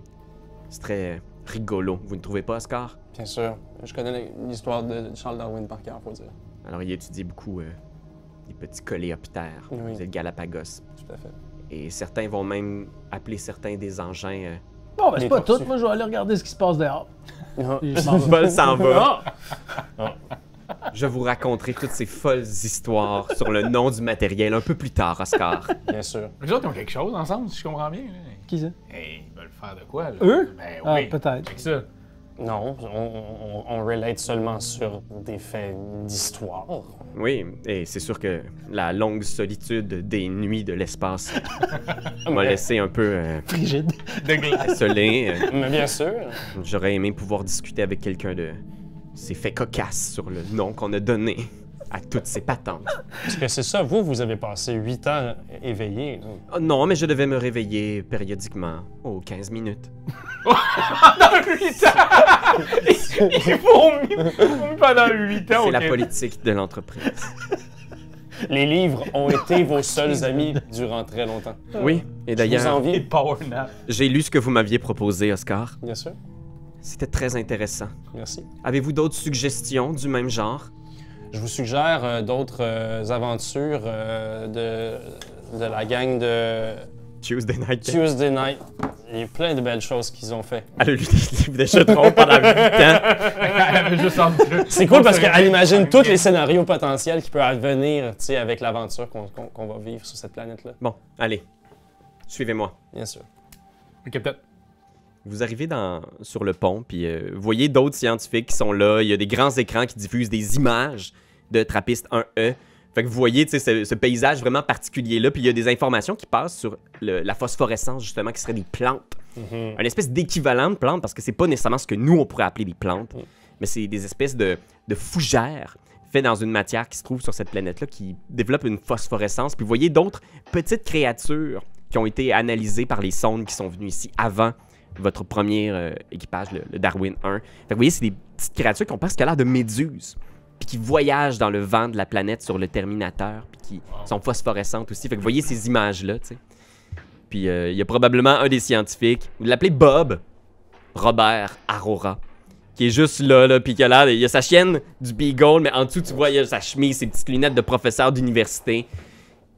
Speaker 1: C'est très rigolo, vous ne trouvez pas, Oscar?
Speaker 3: Bien sûr. Je connais l'histoire de Charles Darwin par cœur, faut dire.
Speaker 1: Alors il étudie beaucoup les petits coléoptères,
Speaker 3: Oui.
Speaker 1: les Galapagos.
Speaker 3: Tout à fait.
Speaker 1: Et certains vont même appeler certains des engins...
Speaker 4: Bon, ben c'est
Speaker 3: Les
Speaker 4: pas
Speaker 3: tortues.
Speaker 4: tout. Moi, je vais aller regarder ce qui se passe dehors.
Speaker 3: Ah.
Speaker 4: Puis je m'en vais.
Speaker 1: Paul s'en va.
Speaker 3: Ah.
Speaker 1: Je vous raconterai toutes ces folles histoires sur le nom du matériel un peu plus tard, Oscar.
Speaker 3: Bien sûr.
Speaker 2: Les autres, ils ont quelque chose ensemble, si je comprends bien. Là.
Speaker 4: Qui ça?
Speaker 2: Hey, ils veulent faire de quoi, là?
Speaker 4: Eux?
Speaker 2: Ben
Speaker 4: Ah,
Speaker 2: oui.
Speaker 4: peut-être.
Speaker 2: Avec ça.
Speaker 3: Non, on relate seulement sur des faits d'histoire.
Speaker 1: Oui, et c'est sûr que la longue solitude des nuits de l'espace m'a
Speaker 3: Mais-
Speaker 1: laissé un peu
Speaker 4: Frigide.
Speaker 2: De glace.
Speaker 1: isolé.
Speaker 3: Mais bien sûr.
Speaker 1: J'aurais aimé pouvoir discuter avec quelqu'un de ces faits cocasses sur le nom qu'on a donné à toutes ces patentes.
Speaker 3: Parce que c'est ça, vous avez passé 8 ans éveillé. là.
Speaker 1: Oh non, mais je devais me réveiller périodiquement, aux 15 minutes.
Speaker 2: Pendant 8 ans! Ils vont pendant 8 ans.
Speaker 1: C'est la
Speaker 2: ok.
Speaker 1: politique de l'entreprise.
Speaker 3: Les livres ont été vos seuls amis durant très longtemps.
Speaker 1: Oui, et
Speaker 3: Je vous
Speaker 1: d'ailleurs,
Speaker 2: Et
Speaker 3: envie.
Speaker 2: Power Nap.
Speaker 1: j'ai lu ce que vous m'aviez proposé, Oscar.
Speaker 3: Bien sûr.
Speaker 1: C'était très intéressant.
Speaker 3: Merci.
Speaker 1: Avez-vous d'autres suggestions du même genre?
Speaker 3: Je vous suggère d'autres aventures de la gang de
Speaker 1: Tuesday Night.
Speaker 3: Tuesday Night. Il y a plein de belles choses qu'ils ont fait.
Speaker 1: Elle a lu des livres de Chetron pendant 8 ans.
Speaker 2: Elle avait juste en deux.
Speaker 3: C'est cool parce qu'elle imagine tous les scénarios potentiels qui peuvent advenir, tu sais, avec l'aventure qu'on va vivre sur cette planète-là.
Speaker 1: Bon, allez. Suivez-moi.
Speaker 3: Bien sûr.
Speaker 2: Ok, peut-être.
Speaker 1: Vous arrivez sur le pont, puis vous voyez d'autres scientifiques qui sont là. Il y a des grands écrans qui diffusent des images de Trappiste 1E. Fait que vous voyez ce paysage vraiment particulier-là, puis il y a des informations qui passent sur la phosphorescence, justement, qui seraient des plantes. Une espèce d'équivalent de plantes, parce que c'est pas nécessairement ce que nous, on pourrait appeler des plantes, mais c'est des espèces de fougères faites dans une matière qui se trouve sur cette planète-là, qui développe une phosphorescence. Puis vous voyez d'autres petites créatures qui ont été analysées par les sondes qui sont venues ici avant votre premier équipage, le Darwin 1. Fait que vous voyez, c'est des petites créatures qui ont presque l'air de méduses, puis qui voyagent dans le vent de la planète sur le Terminateur, puis qui sont phosphorescentes aussi. Fait que vous voyez ces images-là, tu sais. Puis il y a probablement un des scientifiques, vous l'appelez Bob, Robert Arora, qui est juste là, puis qui a l'air, il a sa chienne du Beagle, mais en dessous, tu vois, il a sa chemise, ses petites lunettes de professeur d'université.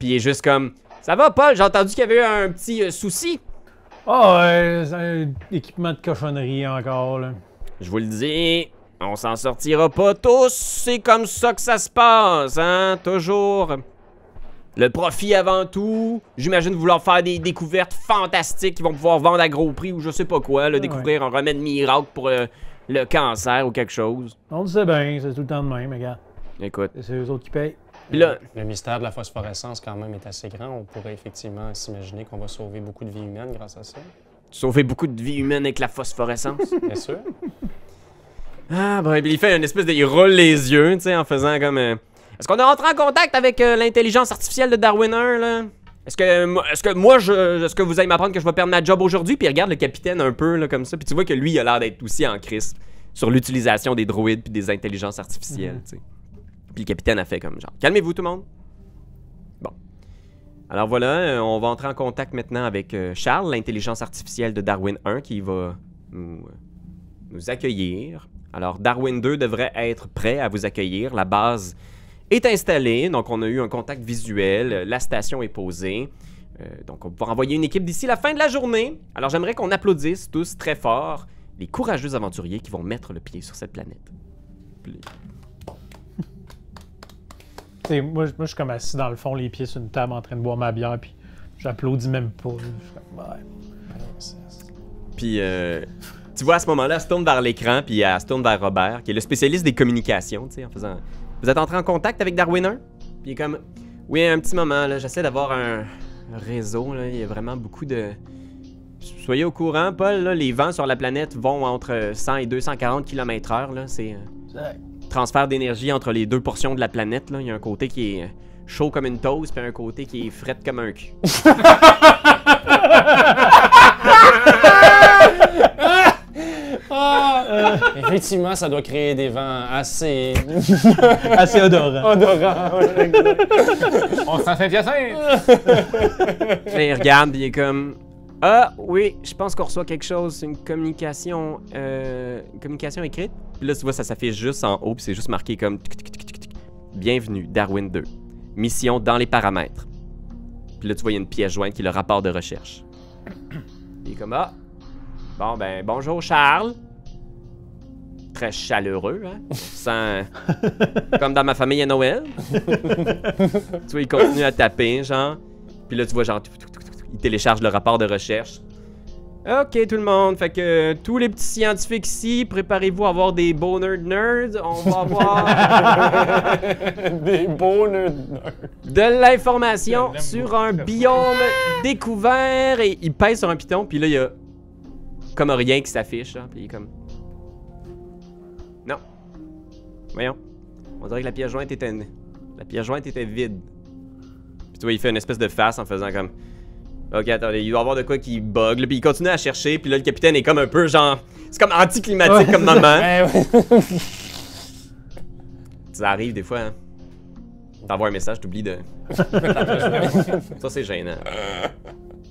Speaker 1: Puis il est juste comme, ça va, Paul, j'ai entendu qu'il y avait eu un petit souci.
Speaker 4: Ah ouais, c'est un équipement de cochonnerie encore, là.
Speaker 1: Je vous le dis, on s'en sortira pas tous, c'est comme ça que ça se passe, hein, toujours. Le profit avant tout. J'imagine vouloir faire des découvertes fantastiques qui vont pouvoir vendre à gros prix ou je sais pas quoi, là, découvrir un remède miracle pour le cancer ou quelque chose.
Speaker 4: On le sait bien, c'est tout le temps de même, regarde.
Speaker 1: Écoute.
Speaker 4: C'est eux autres qui payent.
Speaker 1: Puis là,
Speaker 3: le mystère de la phosphorescence, quand même, est assez grand. On pourrait effectivement s'imaginer qu'on va sauver beaucoup de vies humaines grâce à ça.
Speaker 1: sauver beaucoup de vies humaines avec la phosphorescence.
Speaker 3: Bien sûr.
Speaker 1: Ah, bon, il fait une espèce de... Il roule les yeux, tu sais, en faisant comme... Est-ce qu'on est rentré en contact avec l'intelligence artificielle de Darwin 1, là? Est-ce que vous allez m'apprendre que je vais perdre ma job aujourd'hui? Puis il regarde le capitaine un peu, là, comme ça. Puis tu vois que lui, il a l'air d'être aussi en crise sur l'utilisation des droïdes puis des intelligences artificielles, tu sais. Puis le capitaine a fait comme genre, calmez-vous tout le monde. Bon. Alors voilà, on va entrer en contact maintenant avec Charles, l'intelligence artificielle de Darwin 1, qui va nous accueillir. Alors Darwin 2 devrait être prêt à vous accueillir. La base est installée, donc on a eu un contact visuel, la station est posée. Donc on va pouvoir envoyer une équipe d'ici la fin de la journée. Alors j'aimerais qu'on applaudisse tous très fort les courageux aventuriers qui vont mettre le pied sur cette planète.
Speaker 4: Moi, je suis comme assis dans le fond, les pieds sur une table en train de boire ma bière, puis j'applaudis même pas. Je suis comme, ouais.
Speaker 1: Puis, tu vois, à ce moment-là, elle se tourne vers l'écran, puis elle se tourne vers Robert, qui est le spécialiste des communications, tu sais, en faisant... Vous êtes entré en contact avec Darwin 1? Puis il est comme... Oui, un petit moment, là, j'essaie d'avoir un réseau, là, il y a vraiment beaucoup de... Soyez au courant, Paul, là, les vents sur la planète vont entre 100 et 240 km/h, là, c'est... transfert d'énergie entre les deux portions de la planète, là. Il y a un côté qui est chaud comme une toast, puis un côté qui est frette comme un cul.
Speaker 3: Effectivement, ça doit créer des vents assez...
Speaker 4: assez odorants.
Speaker 2: On sent Saint-Hyacinthe!
Speaker 1: Il regarde, puis il est comme... Ah, oui, je pense qu'on reçoit quelque chose, c'est une communication écrite. Puis là, tu vois, ça s'affiche juste en haut, puis c'est juste marqué comme... Bienvenue, Darwin 2. Mission dans les paramètres. Puis là, tu vois, il y a une pièce jointe qui est le rapport de recherche. Il est comme, ah, bon, ben, bonjour Charles. Très chaleureux, hein? On sent comme dans ma famille à Noël. Tu vois, il continue à taper, genre. Puis là, tu vois, genre, il télécharge le rapport de recherche. Ok, tout le monde. Fait que tous les petits scientifiques ici, préparez-vous à avoir des beaux nerds. On va avoir
Speaker 3: des beaux nerds.
Speaker 1: De l'information sur un biome découvert. Et il pèse sur un piton, puis là, il y a comme rien qui s'affiche. Hein, puis il est comme... Non. Voyons. On dirait que la pièce jointe était vide. Puis tu vois, il fait une espèce de face en faisant comme... Ok, attendez, il doit y avoir de quoi qui bug, là, puis il continue à chercher, puis là, le capitaine est comme un peu genre... C'est comme anticlimatique comme moment. Ça arrive des fois, hein. T'envoies un message, t'oublies de... Ça, c'est gênant.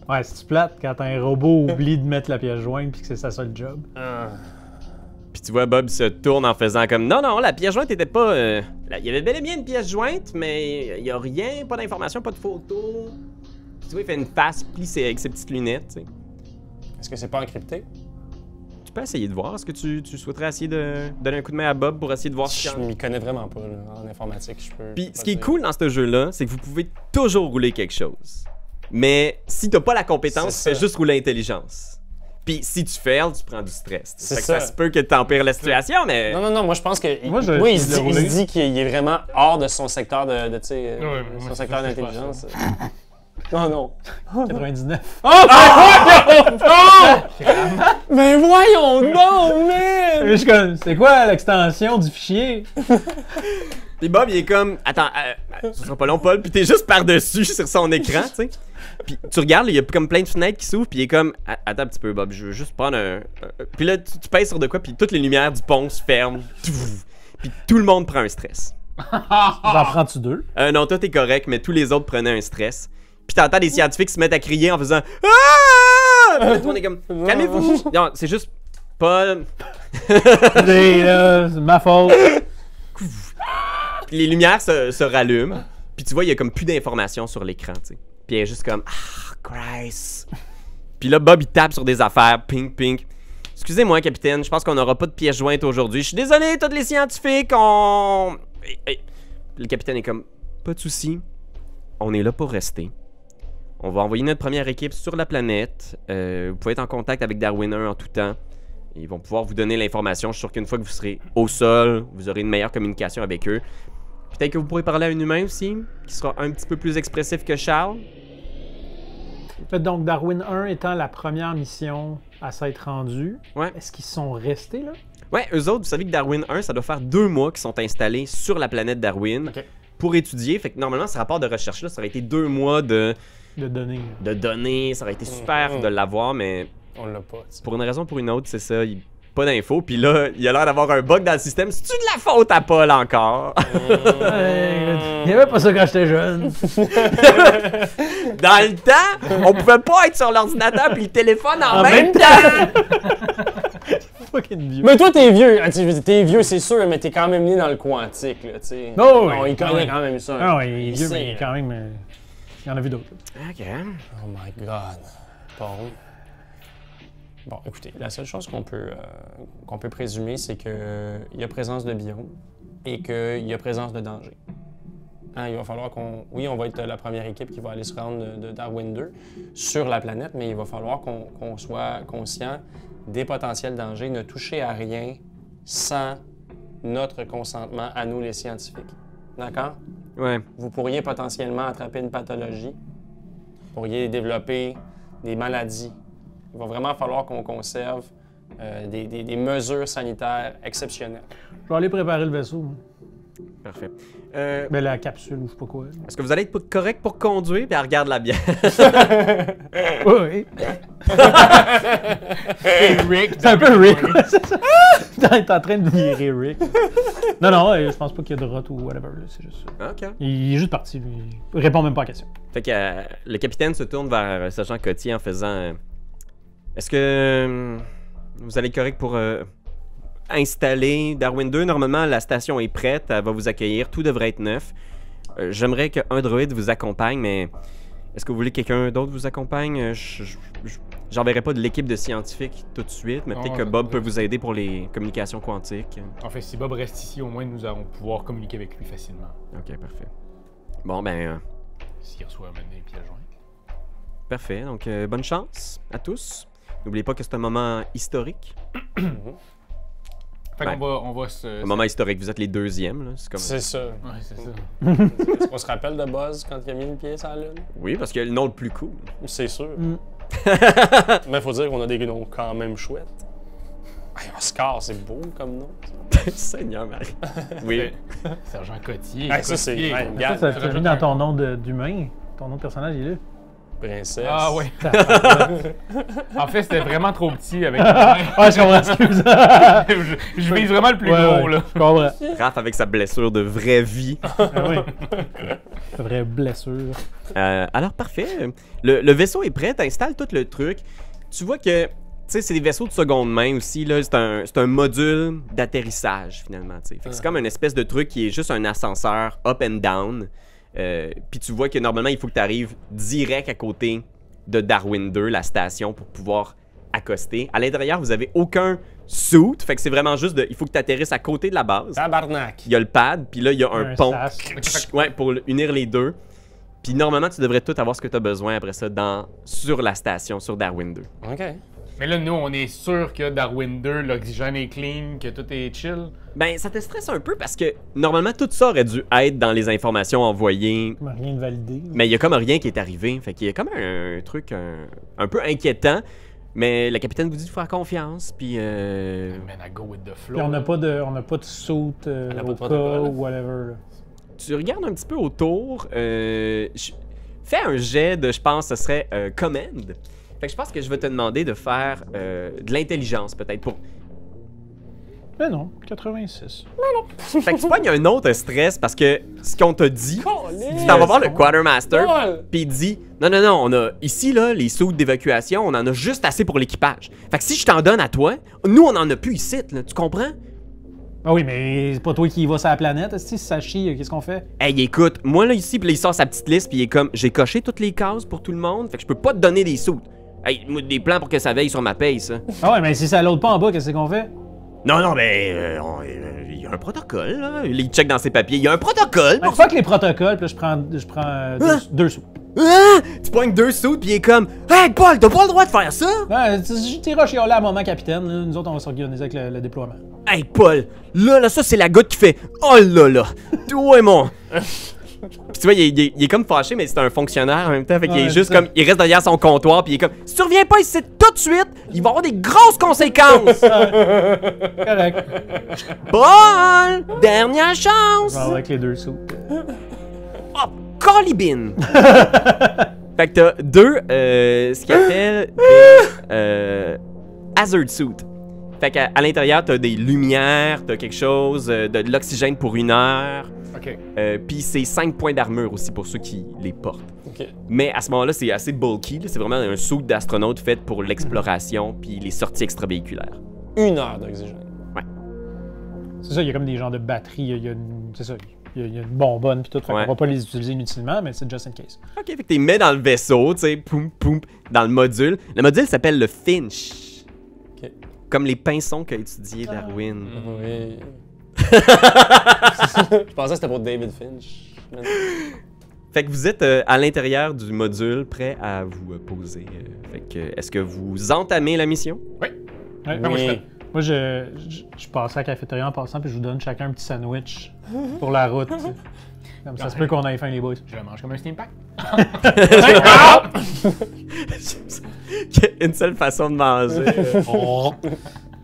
Speaker 4: Ouais, c'est plate quand un robot oublie de mettre la pièce jointe puis que c'est sa seule job.
Speaker 1: Puis tu vois, Bob se tourne en faisant comme... Non, la pièce jointe était pas... Il y avait bel et bien une pièce jointe, mais il y a rien, pas d'informations, pas de photos... Tu vois, il fait une face plissée avec ses petites lunettes, tu sais.
Speaker 3: Est-ce que c'est pas encrypté?
Speaker 1: Tu peux essayer de voir. Est-ce que tu souhaiterais essayer de donner un coup de main à Bob pour essayer de voir
Speaker 3: Je m'y connais vraiment pas, là, en informatique. Je peux.
Speaker 1: Puis ce qui est cool dans ce jeu-là, c'est que vous pouvez toujours rouler quelque chose. Mais si t'as pas la compétence, tu fais juste rouler l'intelligence. Puis si tu fails, tu prends du stress.
Speaker 3: C'est
Speaker 1: Fait que
Speaker 3: ça.
Speaker 1: ça se peut que tu empires la situation, mais...
Speaker 3: Non, moi je pense que.
Speaker 4: Moi,
Speaker 3: il se dit qu'il est vraiment hors de son secteur de tu sais,
Speaker 2: Ouais,
Speaker 3: son
Speaker 2: moi,
Speaker 3: secteur
Speaker 2: c'est ça, je
Speaker 3: d'intelligence. Oh non.
Speaker 4: 99.
Speaker 3: Mais voyons donc, man!
Speaker 4: Je suis comme, c'est quoi l'extension du fichier?
Speaker 1: Puis Bob, il est comme, attends, ce sera pas long, Paul, puis t'es juste par-dessus sur son écran, tu sais. Puis tu regardes, il y a comme plein de fenêtres qui s'ouvrent, puis il est comme, attends un petit peu, Bob, je veux juste prendre un. Puis là, tu pèses sur de quoi, puis toutes les lumières du pont se ferment. Puis tout le monde prend un stress.
Speaker 4: J'en prends-tu 2?
Speaker 1: Non, toi t'es correct, mais tous les autres prenaient un stress. Puis t'entends des scientifiques se mettre à crier en faisant Ah! Puis là, tout le monde est comme, calmez-vous! Non, c'est juste Paul.
Speaker 4: C'est ma faute.
Speaker 1: Puis les lumières se rallument. Puis tu vois, il y a comme plus d'informations sur l'écran, tu sais. Puis elle est juste comme Christ. Puis là, Bob, il tape sur des affaires. Pink, pink. Excusez-moi, capitaine, je pense qu'on n'aura pas de pièce jointe aujourd'hui. Je suis désolé, tous les scientifiques, Le capitaine est comme, pas de souci. On est là pour rester. On va envoyer notre première équipe sur la planète. Vous pouvez être en contact avec Darwin 1 en tout temps. Ils vont pouvoir vous donner l'information. Je suis sûr qu'une fois que vous serez au sol, vous aurez une meilleure communication avec eux. Peut-être que vous pourrez parler à un humain aussi, qui sera un petit peu plus expressif que Charles.
Speaker 4: Donc, Darwin 1 étant la première mission à s'être rendue,
Speaker 1: Ouais.
Speaker 4: est-ce qu'ils sont restés là?
Speaker 1: Ouais, eux autres, vous savez que Darwin 1, ça doit faire 2 mois qu'ils sont installés sur la planète Darwin pour étudier. Fait que normalement, ce rapport de recherche-là, ça aurait été 2 mois de données. Ça aurait été super de l'avoir, mais
Speaker 3: On l'a pas. Tu sais.
Speaker 1: pour une raison ou pour une autre, c'est ça. Pas d'infos. Puis là, il a l'air d'avoir un bug dans le système. C'est-tu de la faute à Paul encore?
Speaker 4: Il n'y avait pas ça quand j'étais jeune.
Speaker 1: Dans le temps, on pouvait pas être sur l'ordinateur puis le téléphone en même temps!
Speaker 4: Fucking vieux.
Speaker 3: Mais toi, t'es vieux. Ah, tu sais, je veux dire, t'es vieux, c'est sûr, mais t'es quand même né dans le quantique, là, tu sais.
Speaker 4: Oh, oui.
Speaker 3: Non, il connaît
Speaker 4: Oui.
Speaker 3: quand même ça.
Speaker 4: Ah oui, il est vieux,
Speaker 3: sait,
Speaker 4: mais quand même, il y en a vu d'autres.
Speaker 1: OK.
Speaker 3: Oh my god. Bon, écoutez, la seule chose qu'on peut présumer, c'est qu'il y a présence de biomes et qu'il y a présence de danger. Hein, il va falloir on va être la première équipe qui va aller se rendre de Darwin 2 sur la planète, mais il va falloir qu'on soit conscient des potentiels dangers, ne toucher à rien sans notre consentement à nous, les scientifiques. D'accord?
Speaker 1: Ouais.
Speaker 3: Vous pourriez potentiellement attraper une pathologie, vous pourriez développer des maladies. Il va vraiment falloir qu'on conserve des mesures sanitaires exceptionnelles.
Speaker 4: Je vais aller préparer le vaisseau. Moi.
Speaker 1: Parfait.
Speaker 4: Ben, la capsule ou je sais pas quoi.
Speaker 1: Est-ce que vous allez être correct pour conduire? Puis elle regarde la bière.
Speaker 4: Oui.
Speaker 2: Rick.
Speaker 4: C'est un peu Rick. Ouais, c'est ça. T'es en train de virer Rick. Non, je pense pas qu'il y a de rot ou whatever. là, C'est juste ça.
Speaker 1: OK.
Speaker 4: Il est juste parti, lui. Il répond même pas à la question.
Speaker 1: Fait que le capitaine se tourne vers le sergent Cotier en faisant est-ce que vous allez être correct pour installer Darwin 2? Normalement, la station est prête, elle va vous accueillir, tout devrait être neuf. J'aimerais qu'un droïde vous accompagne, mais est-ce que vous voulez que quelqu'un d'autre vous accompagne? J'enverrai pas de l'équipe de scientifiques tout de suite, mais peut-être que Bob peut vous aider pour les communications quantiques.
Speaker 2: En fait, si Bob reste ici, au moins nous allons pouvoir communiquer avec lui facilement.
Speaker 1: Ok, parfait. Bon, ben,
Speaker 2: S'il reçoit maintenant une pièce jointe.
Speaker 1: parfait. Donc, bonne chance à tous. N'oubliez pas que c'est un moment historique.
Speaker 2: Fait qu'on on va se...
Speaker 1: Un moment historique, vous êtes les deuxièmes, là. C'est comme...
Speaker 3: C'est ça.
Speaker 2: Ouais, c'est ça.
Speaker 3: Est-ce qu'on se rappelle de Buzz quand il a mis une pièce à la lune?
Speaker 1: Oui, parce qu'il y a le nom le plus cool.
Speaker 3: C'est sûr. Mais faut dire qu'on a des noms quand même chouettes. Hey, Oscar, c'est beau comme nom.
Speaker 1: Seigneur Marie. Oui.
Speaker 2: Sergent Cotier.
Speaker 3: Hey, ça, c'est...
Speaker 2: Cotier.
Speaker 3: hey,
Speaker 4: Ça,
Speaker 3: regarde,
Speaker 4: ça t'a mis dans ton nom d'humain. Ton nom de personnage, il est là.
Speaker 3: princesse.
Speaker 2: Ah ouais. En fait, c'était vraiment trop petit avec.
Speaker 4: Ouais, je comprends, excuse.
Speaker 2: je vise vraiment le plus gros, là.
Speaker 4: Je comprends.
Speaker 1: Raph avec sa blessure de vraie vie.
Speaker 4: Ah oui. C'est vraie blessure.
Speaker 1: Alors, parfait. Le vaisseau est prêt. T'installes tout le truc. Tu vois que, tu sais, c'est des vaisseaux de seconde main aussi. Là. C'est un module d'atterrissage, finalement. Fait que c'est comme une espèce de truc qui est juste un ascenseur up and down. Puis tu vois que normalement, il faut que tu arrives direct à côté de Darwin 2, la station, pour pouvoir accoster. À l'intérieur, vous avez aucun suit. Fait que c'est vraiment juste il faut que tu atterrisses à côté de la base.
Speaker 3: Tabarnak.
Speaker 1: Il y a le pad, puis là, il y a un pont.
Speaker 4: sas.
Speaker 1: Ouais, pour unir les deux. Puis normalement, tu devrais tout avoir ce que tu as besoin après ça sur la station, sur Darwin 2.
Speaker 3: OK.
Speaker 2: Mais là, nous, on est sûr que Darwin 2, l'oxygène est clean, que tout est chill.
Speaker 1: Ben, ça te stresse un peu parce que normalement, tout ça aurait dû être dans les informations envoyées.
Speaker 4: Rien de validé.
Speaker 1: Mais il y a comme rien qui est arrivé. Fait qu'il y a comme un truc un peu inquiétant. Mais le capitaine vous dit de faire confiance. Puis.
Speaker 2: Man, I go with the flow.
Speaker 4: Puis on n'a pas de suit
Speaker 3: a pas de
Speaker 4: au cas
Speaker 3: protocole.
Speaker 4: ou whatever. Là.
Speaker 1: Tu regardes un petit peu autour. Fais un jet de, je pense, ce serait command. Fait que je pense que je vais te demander de faire de l'intelligence, peut-être, pour...
Speaker 4: Mais non, 86.
Speaker 1: Fait que tu pognes un autre stress parce que ce qu'on t'a dit,
Speaker 3: Caliste!
Speaker 1: tu t'en vas voir le quartermaster,
Speaker 3: Paul!
Speaker 1: puis il dit non, on a ici, là, les suits d'évacuation, on en a juste assez pour l'équipage. Fait que si je t'en donne à toi, nous, on en a plus ici, là, tu comprends?
Speaker 4: Ah oui, mais c'est pas toi qui va sur la planète. Si ça chie, qu'est-ce qu'on fait?
Speaker 1: Hey, écoute, moi, là, ici, puis là, il sort sa petite liste, puis il est comme j'ai coché toutes les cases pour tout le monde, fait que je peux pas te donner des suits. Hey, moi, des plans pour que ça veille sur ma paye, ça.
Speaker 4: Ah ouais, mais si ça l'autre pas en bas, qu'est-ce qu'on fait?
Speaker 1: Non, ben, il y a un protocole, là. Il check dans ses papiers. Il y a un protocole.
Speaker 4: Ben, fuck les protocoles, puis là, je prends deux sous.
Speaker 1: Ah! Tu pognes 2 sous, puis il est comme hey, Paul, t'as pas le droit de faire ça!
Speaker 4: Ouais, tu t'iras chialer à un moment, capitaine. Là. Nous autres, on va s'organiser avec le déploiement.
Speaker 1: Hey, Paul, là, ça, c'est la goutte qui fait oh là, toi et mon. Puis tu vois, il est comme fâché, mais c'est un fonctionnaire en même temps. Fait qu'il est juste comme. Il reste derrière son comptoir, puis il est comme si tu reviens pas ici tout de suite, il va y avoir des grosses conséquences!
Speaker 4: Correct.
Speaker 1: Paul! Dernière chance!
Speaker 4: Je vais avec les deux sous.
Speaker 1: Oh, colibine! Fait que t'as deux, ce qu'il appelle des hazard suit. Fait qu'à l'intérieur, t'as des lumières, t'as quelque chose, de l'oxygène pour 1 heure.
Speaker 2: OK.
Speaker 1: Puis c'est 5 points d'armure aussi pour ceux qui les portent.
Speaker 3: Ok.
Speaker 1: Mais à ce moment-là, c'est assez bulky. C'est vraiment un suit d'astronaute fait pour l'exploration puis les sorties extravéhiculaires.
Speaker 3: 1 heure d'oxygène.
Speaker 4: C'est ça, il y a comme des genres de batteries. C'est ça, il y a une bonbonne puis tout. Fait
Speaker 1: Ouais.
Speaker 4: qu'on va pas les utiliser inutilement, mais c'est just in case.
Speaker 1: Ok, fait que t'es mets dans le vaisseau, tu sais, poum, poum, dans le module. Le module s'appelle le Finch.
Speaker 3: Ok.
Speaker 1: Comme les pinsons qu'a étudié Darwin.
Speaker 3: Oui. Je pensais que c'était pour David Finch.
Speaker 1: Fait que vous êtes à l'intérieur du module, prêt à vous poser. Fait que, est-ce que vous entamez la mission?
Speaker 2: Oui.
Speaker 4: Ouais,
Speaker 2: moi, je fais.
Speaker 4: Moi, je passe à la cafétéria en passant, puis je vous donne chacun un petit sandwich pour la route. Tu sais. Comme ça se peut qu'on aille faim, les boys.
Speaker 2: Je le mange comme un steam pack.
Speaker 1: Une seule façon de manger.
Speaker 4: Oh.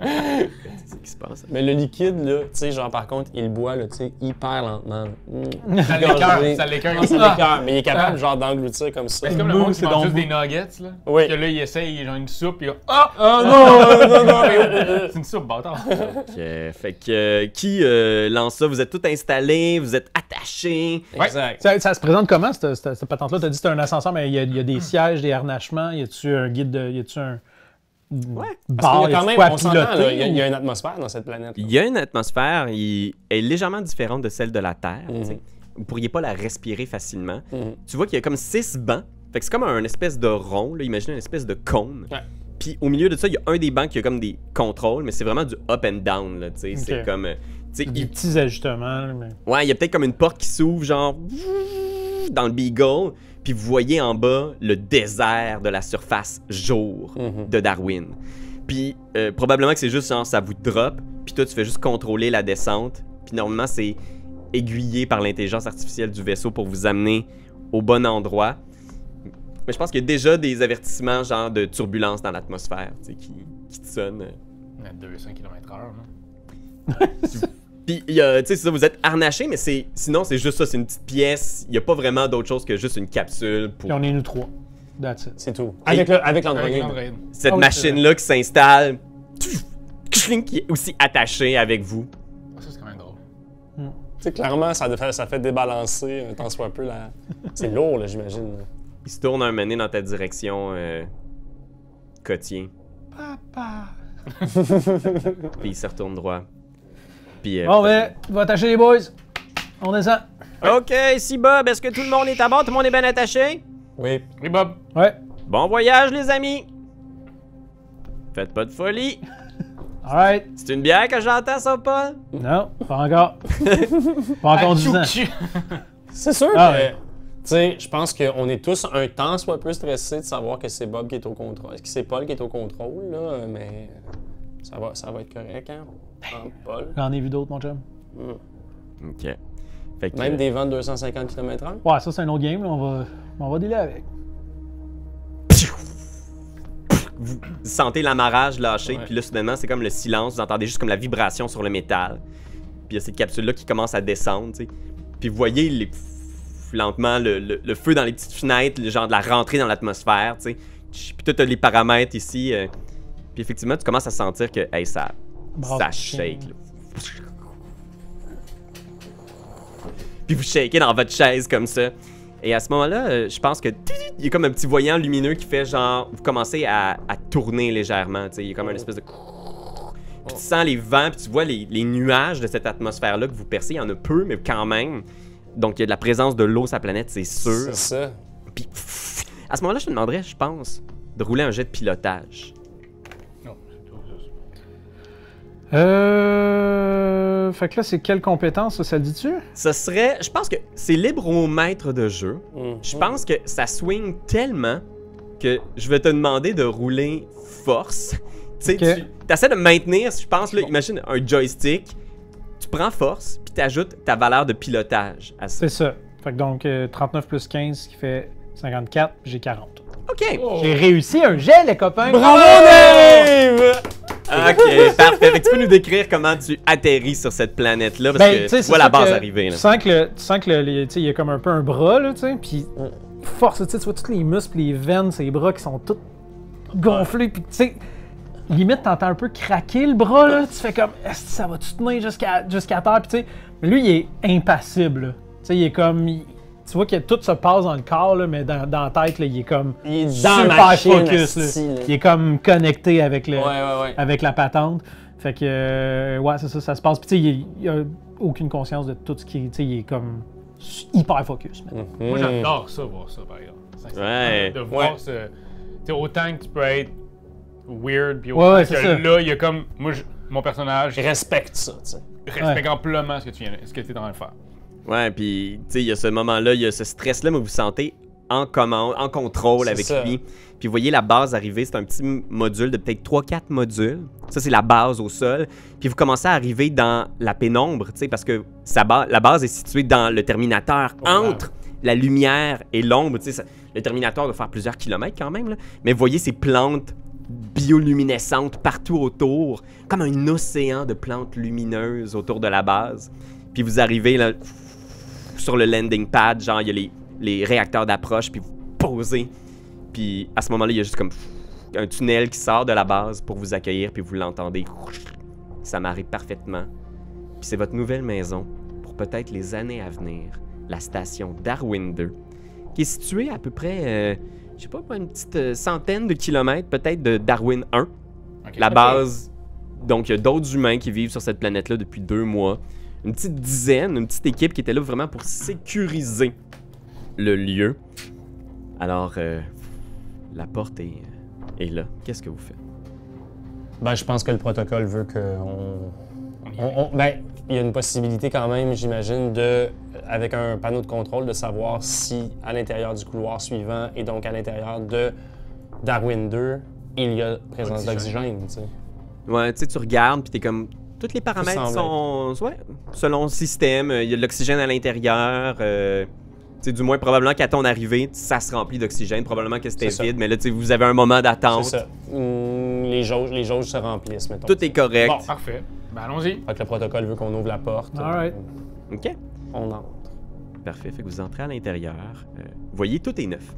Speaker 1: C'est ce qui se passe.
Speaker 3: Mais le liquide, là, tu sais, genre, par contre, il boit, là, tu sais, hyper lentement.
Speaker 2: Ça l'écoeure, ça l'écoeure.
Speaker 3: Non, ça l'écoeure, mais il est capable, genre, d'engloutir comme ça.
Speaker 2: C'est comme le
Speaker 4: Mou,
Speaker 2: monde qui
Speaker 4: c'est
Speaker 2: mange
Speaker 4: donc
Speaker 2: juste
Speaker 4: mou.
Speaker 2: des nuggets, là.
Speaker 3: Oui.
Speaker 2: Que là, il essaye, genre une soupe, puis ah! C'est une soupe, bâtard.
Speaker 1: Fait que qui lance ça? Vous êtes tous installés, vous êtes attachés.
Speaker 3: Exact.
Speaker 4: Ça se présente comment, cette patente-là? T'as dit que c'était un ascenseur, mais il y a des sièges, des harnachements. Y a-tu un guide de. Y a-tu un.
Speaker 1: Ouais.
Speaker 3: Parce qu'il y a quand même,
Speaker 4: quoi
Speaker 3: on s'entend, là,
Speaker 4: piloter,
Speaker 3: il y a
Speaker 4: ou-
Speaker 3: une atmosphère dans cette planète.
Speaker 1: Il y a une atmosphère, elle est légèrement différente de celle de la Terre.
Speaker 3: Mhm.
Speaker 1: tu sais. Vous pourriez pas la respirer facilement.
Speaker 3: Mhm.
Speaker 1: Tu vois qu'il y a comme 6 bancs. Fait que c'est comme un espèce de rond, là. Imaginez une espèce de cône.
Speaker 3: Ouais.
Speaker 1: Puis au milieu de ça, il y a un des bancs qui a comme des contrôles, mais c'est vraiment du up and down, là, tu sais. C'est
Speaker 4: Ok.
Speaker 1: comme... tu sais,
Speaker 4: Des petits ajustements. Là, mais...
Speaker 1: ouais, il y a peut-être comme une porte qui s'ouvre, genre... dans le Beagle. Puis vous voyez en bas le désert de la surface jour
Speaker 3: Mhm.
Speaker 1: de Darwin. Puis probablement que c'est juste genre ça vous drop, puis toi tu fais juste contrôler la descente, puis normalement c'est aiguillé par l'intelligence artificielle du vaisseau pour vous amener au bon endroit. Mais je pense qu'il y a déjà des avertissements genre de turbulence dans l'atmosphère, tu sais, qui te sonnent.
Speaker 2: On est à 200 km/h, non?
Speaker 1: Puis tu sais c'est ça, vous êtes harnaché, mais sinon c'est juste ça, c'est une petite pièce. Il n'y a pas vraiment d'autre chose que juste une capsule pour
Speaker 4: Puis on est nous trois. That's it.
Speaker 3: C'est tout.
Speaker 1: Hey.
Speaker 3: Avec l'Android.
Speaker 2: Avec l'Android.
Speaker 1: cette
Speaker 4: Ah oui,
Speaker 1: machine-là qui s'installe, qui est aussi attachée avec vous.
Speaker 2: Ah, ça, c'est quand même drôle.
Speaker 3: Tu sais, clairement, ça fait débalancer tant soit peu. Là. C'est lourd, là, j'imagine.
Speaker 1: Il se tourne un moment dans ta direction, Cotien.
Speaker 4: Papa.
Speaker 1: Puis il se retourne droit. Puis,
Speaker 4: Bon, ben, va attacher les boys. On descend.
Speaker 1: OK, si Bob, est-ce que tout le monde est à bord? Tout le monde est bien attaché?
Speaker 3: Oui.
Speaker 2: Oui, Bob.
Speaker 4: Ouais.
Speaker 1: Bon voyage, les amis! Faites pas de folie!
Speaker 4: Alright.
Speaker 1: C'est une bière que j'entends, ça, Paul?
Speaker 4: Non, pas encore. Pas en conduisant.
Speaker 2: Chou-chou.
Speaker 3: C'est sûr
Speaker 4: Ah
Speaker 3: que
Speaker 4: ouais.
Speaker 3: sais, je pense qu'on est tous un temps soit peu stressés de savoir que c'est Bob qui est au contrôle. Est-ce que c'est Paul qui est au contrôle, là? Mais ça va être correct, hein? Paul.
Speaker 4: J'en ai vu d'autres, mon chum.
Speaker 1: OK. Fait que,
Speaker 3: Même des vents de 250 km/h?
Speaker 4: Ouais, ça, c'est un autre game, là. On va dealer avec.
Speaker 1: vous sentez l'amarrage lâcher,
Speaker 3: Ouais.
Speaker 1: puis là, soudainement, c'est comme le silence. Vous entendez juste comme la vibration sur le métal. Puis il y a cette capsule-là qui commence à descendre, tu sais. Puis vous voyez lentement le feu dans les petites fenêtres, le genre de la rentrée dans l'atmosphère, tu sais. Puis toi, t'as les paramètres ici. Puis effectivement, tu commences à sentir que, hey, ça shake, là. Puis vous shakez dans votre chaise comme ça. Et à ce moment-là, je pense que il y a comme un petit voyant lumineux qui fait genre, vous commencez à tourner légèrement, tu sais, il y a comme une espèce de... Puis tu sens les vents, puis tu vois les nuages de cette atmosphère-là que vous percez, il y en a peu, mais quand même. Donc il y a de la présence de l'eau sur la planète, c'est sûr.
Speaker 3: C'est ça.
Speaker 1: Puis à ce moment-là, je te demanderais, je pense, de rouler un jet de pilotage.
Speaker 2: Non, c'est tout ça.
Speaker 4: Fait que là, c'est quelle compétence, ça le dit-tu?
Speaker 1: Ce serait, je pense que c'est libre au maître de jeu. Je pense que ça swing tellement que je vais te demander de rouler force. Tu sais,
Speaker 4: Ok.
Speaker 1: tu essaies de maintenir, je pense, là, imagine un joystick, tu prends force, puis tu ajoutes ta valeur de pilotage à ça.
Speaker 4: C'est ça. Fait que donc, 39 plus 15, qui fait 54, j'ai 40.
Speaker 1: OK.
Speaker 2: Oh.
Speaker 4: J'ai réussi un jet, les copains!
Speaker 3: Bravo, Dave!
Speaker 1: OK, parfait. Fait que tu peux nous décrire comment tu atterris sur cette planète-là, parce que tu vois la base arriver. Là.
Speaker 4: Tu sens que tu sais, il y a comme un peu un bras, là, tu sais, puis force, tu sais, tu vois tous les muscles, les veines, ses bras qui sont tous gonflés, puis tu sais, limite, t'entends un peu craquer le bras, là, tu fais comme, est-ce que ça va-tu tenir jusqu'à terre, puis tu sais, mais lui, il est impassible, là. Tu sais, il est comme, tu vois que tout se passe dans le corps, là, mais dans la tête, là, il est comme
Speaker 3: Il est dans
Speaker 4: super
Speaker 3: la machine,
Speaker 4: focus, là.
Speaker 3: asti, là.
Speaker 4: Il est comme connecté avec le...
Speaker 3: Ouais.
Speaker 4: avec la patente. Fait que, ouais, c'est ça, ça se passe. Puis, tu sais, il a aucune conscience de tout ce qui. Tu sais, il est comme hyper focus. Man.
Speaker 2: Moi, j'adore ça, voir ça, par exemple. Ça,
Speaker 1: Ouais.
Speaker 2: De voir ce... Tu sais, autant que tu peux être weird, puis autant
Speaker 4: Ouais, ouais,
Speaker 2: que
Speaker 4: c'est ça.
Speaker 2: là, il y a comme... Moi, mon personnage
Speaker 3: Je respecte ça, tu sais.
Speaker 2: respecte amplement ce que tu es en train de faire.
Speaker 1: Ouais, puis tu sais, il y a ce moment-là, il y a ce stress-là, mais vous vous sentez en commande, en contrôle
Speaker 3: C'est
Speaker 1: avec
Speaker 3: ça.
Speaker 1: lui. Puis vous voyez la base arriver, c'est un petit module de peut-être 3-4 modules. Ça, c'est la base au sol. Puis vous commencez à arriver dans la pénombre, tu sais, parce que la base est située dans le Terminateur, entre la lumière et l'ombre. Tu sais, le Terminateur doit faire plusieurs kilomètres quand même, là. Mais vous voyez ces plantes bioluminescentes partout autour, comme un océan de plantes lumineuses autour de la base. Puis vous arrivez là, sur le landing pad, genre il y a les réacteurs d'approche, puis vous posez. Puis à ce moment-là, il y a juste comme un tunnel qui sort de la base pour vous accueillir, puis vous l'entendez. Ça m'arrive parfaitement. Puis c'est votre nouvelle maison pour peut-être les années à venir, la station Darwin 2, qui est située à peu près, je sais pas, une petite centaine de kilomètres peut-être de Darwin 1.
Speaker 2: Ok.
Speaker 1: La base, donc il y a d'autres humains qui vivent sur cette planète-là depuis 2 mois. Une petite dizaine, une petite équipe qui était là vraiment pour sécuriser le lieu. Alors, la porte est là. Qu'est-ce que vous faites?
Speaker 3: Ben, je pense que le protocole veut ben, il y a une possibilité quand même, j'imagine, avec un panneau de contrôle, de savoir si à l'intérieur du couloir suivant et donc à l'intérieur de Darwin 2, il y a présence d'oxygène, tu sais.
Speaker 1: Ouais, tu sais, tu regardes, puis t'es comme... Tous les paramètres sont... Ouais, selon le système, il y a de l'oxygène à l'intérieur. Tu sais, du moins, probablement qu'à ton arrivée, ça se remplit d'oxygène. Probablement que c'était
Speaker 3: C'est
Speaker 1: vide,
Speaker 3: ça.
Speaker 1: mais là, tu sais, vous avez un moment d'attente.
Speaker 3: C'est ça. Les jauges se remplissent, mettons.
Speaker 1: Tout est correct.
Speaker 2: Bon, parfait. Ben, allons-y.
Speaker 3: Fait que le protocole veut qu'on ouvre la porte.
Speaker 4: Alright.
Speaker 1: OK.
Speaker 3: On entre.
Speaker 1: Parfait. Fait que vous entrez à l'intérieur. Vous voyez, tout est neuf.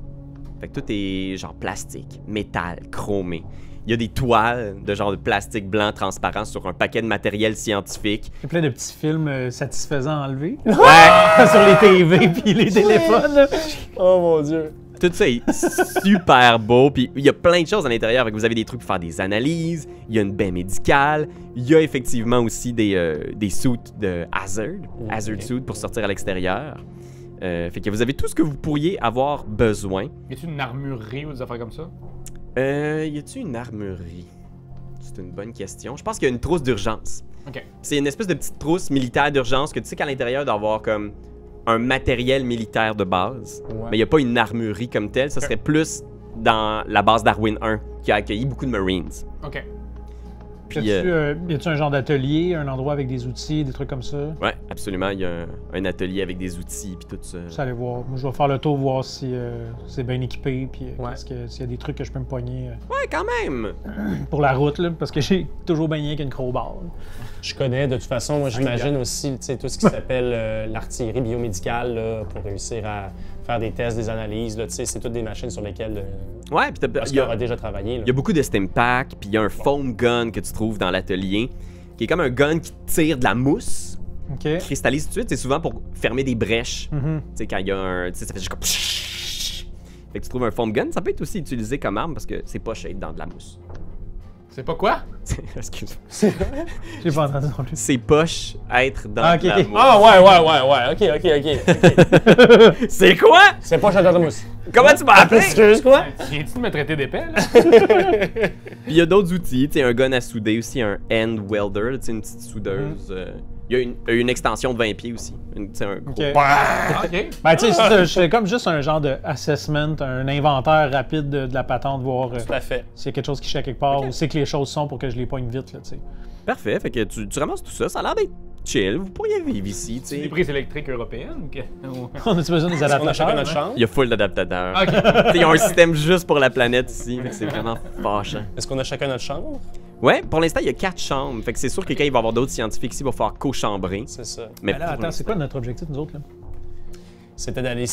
Speaker 1: Fait que tout est genre plastique, métal, chromé. Il y a des toiles de genre de plastique blanc transparent sur un paquet de matériel scientifique.
Speaker 4: Il y a plein de petits films satisfaisants enlevés
Speaker 1: Ouais!
Speaker 4: sur les TV puis les téléphones. Là.
Speaker 3: Oh mon Dieu!
Speaker 1: Tout ça est super beau, puis il y a plein de choses à l'intérieur. Fait que vous avez des trucs pour faire des analyses, il y a une baie médicale, il y a effectivement aussi des suits de hazard suits pour sortir à l'extérieur. Fait que vous avez tout ce que vous pourriez avoir besoin.
Speaker 2: Y a-t-il une armurerie ou des affaires comme ça?
Speaker 1: Y a-t-il une armurerie? C'est une bonne question. Je pense qu'il y a une trousse d'urgence.
Speaker 2: Ok.
Speaker 1: C'est une espèce de petite trousse militaire d'urgence que tu sais qu'à l'intérieur doit avoir comme un matériel militaire de base,
Speaker 3: Ouais.
Speaker 1: mais il n'y a pas une armurerie comme telle. Ça serait plus dans la base Darwin 1, qui a accueilli beaucoup de Marines.
Speaker 2: OK.
Speaker 1: Puis,
Speaker 4: Y a-tu un genre d'atelier, un endroit avec des outils, des trucs comme ça?
Speaker 1: ouais, absolument. Il y a un atelier avec des outils puis tout ça.
Speaker 4: Juste aller voir. Moi, je vais faire le tour, voir si c'est bien équipé, puis
Speaker 3: Ouais.
Speaker 4: s'il y a des trucs que je peux me pogner
Speaker 1: Ouais, quand même!
Speaker 4: pour la route, là, parce que j'ai toujours baigné qu'une crowbar. là.
Speaker 3: Je connais, de toute façon, moi j'imagine aussi tu sais, tout ce qui s'appelle l'artillerie biomédicale là, pour réussir à faire des tests, des analyses. Là, tu sais, c'est toutes des machines sur lesquelles
Speaker 1: Ouais, puis il y
Speaker 3: Oscar
Speaker 1: a,
Speaker 3: a déjà travaillé. Là.
Speaker 1: il y a beaucoup de stim pack, puis il y a un foam gun que tu trouves dans l'atelier, qui est comme un gun qui tire de la mousse,
Speaker 4: OK.
Speaker 1: qui cristallise tout de suite. C'est souvent pour fermer des brèches.
Speaker 4: Mhm.
Speaker 1: Tu sais, quand il y a un. Tu sais, ça fait juste comme. Fait que tu trouves un foam gun, ça peut être aussi utilisé comme arme parce que c'est pas shade dans de la mousse.
Speaker 2: C'est pas quoi?
Speaker 1: Excuse.
Speaker 4: J'ai pas entendu non plus.
Speaker 1: C'est poche être dans
Speaker 4: Ah, ok,
Speaker 1: de la
Speaker 4: ok.
Speaker 1: mousse.
Speaker 3: Ah ok.
Speaker 1: C'est quoi?
Speaker 3: C'est pas Château de Mousse.
Speaker 1: Comment tu m'as appelé?
Speaker 3: Excuse quoi?
Speaker 2: Viens-tu de me traiter d'épais, là?
Speaker 1: Puis il y a d'autres outils, tu sais, un gun à souder aussi, un end welder, tu sais, une petite soudeuse. Il y a une extension de 20 pieds aussi. Tu sais, un gros.
Speaker 4: OK.
Speaker 2: Ah, OK.
Speaker 4: Ben, tu sais, c'est comme juste un genre de assessment, un inventaire rapide de la patente, voir
Speaker 3: Tout à fait.
Speaker 4: s'il y a quelque chose qui chie à quelque part, où c'est que les choses sont pour que je les pogne vite, là, tu sais.
Speaker 1: Parfait, fait que tu ramasses tout ça, ça a l'air d'être chill, vous pourriez vivre ici, tu
Speaker 2: Des
Speaker 1: sais.
Speaker 2: prises électriques européennes ou quoi? Ou-
Speaker 4: On a-tu besoin des
Speaker 3: On a
Speaker 4: adaptateurs?
Speaker 3: chacun notre
Speaker 4: hein?
Speaker 3: chambre.
Speaker 1: Il y a full d'adaptateurs.
Speaker 2: OK.
Speaker 1: Tu sais, ils ont un système juste pour la planète ici, fait que c'est vraiment fâchant.
Speaker 3: Est-ce qu'on a chacun notre chambre?
Speaker 1: Ouais, pour l'instant, il y a 4 chambres, fait que c'est sûr que quand il va y avoir d'autres scientifiques ici, il va falloir co-chambrer.
Speaker 3: C'est ça.
Speaker 1: Mais
Speaker 4: Ben là,
Speaker 1: pour
Speaker 4: attends, c'est quoi notre objectif, nous autres, là?
Speaker 3: C'était d'aller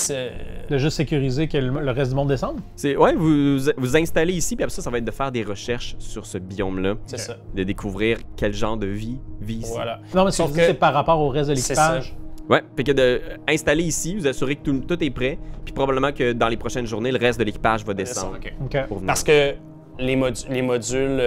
Speaker 4: De juste sécuriser que le reste du monde descende?
Speaker 1: Ouais, vous installez ici, puis après ça va être de faire des recherches sur ce biome-là,
Speaker 3: C'est ça.
Speaker 1: de découvrir quel genre de vie vit ici.
Speaker 3: Voilà.
Speaker 4: Non, mais ce que
Speaker 3: Sauf
Speaker 4: je dis,
Speaker 3: que-
Speaker 4: c'est par rapport au reste de
Speaker 3: C'est ça.
Speaker 4: l'équipage.
Speaker 1: Ouais, fait que de installer ici, vous assurez que tout est prêt, puis probablement que dans les prochaines journées, le reste de l'équipage va descendre.
Speaker 2: OK.
Speaker 4: OK.
Speaker 1: Pour venir.
Speaker 3: Parce que les modules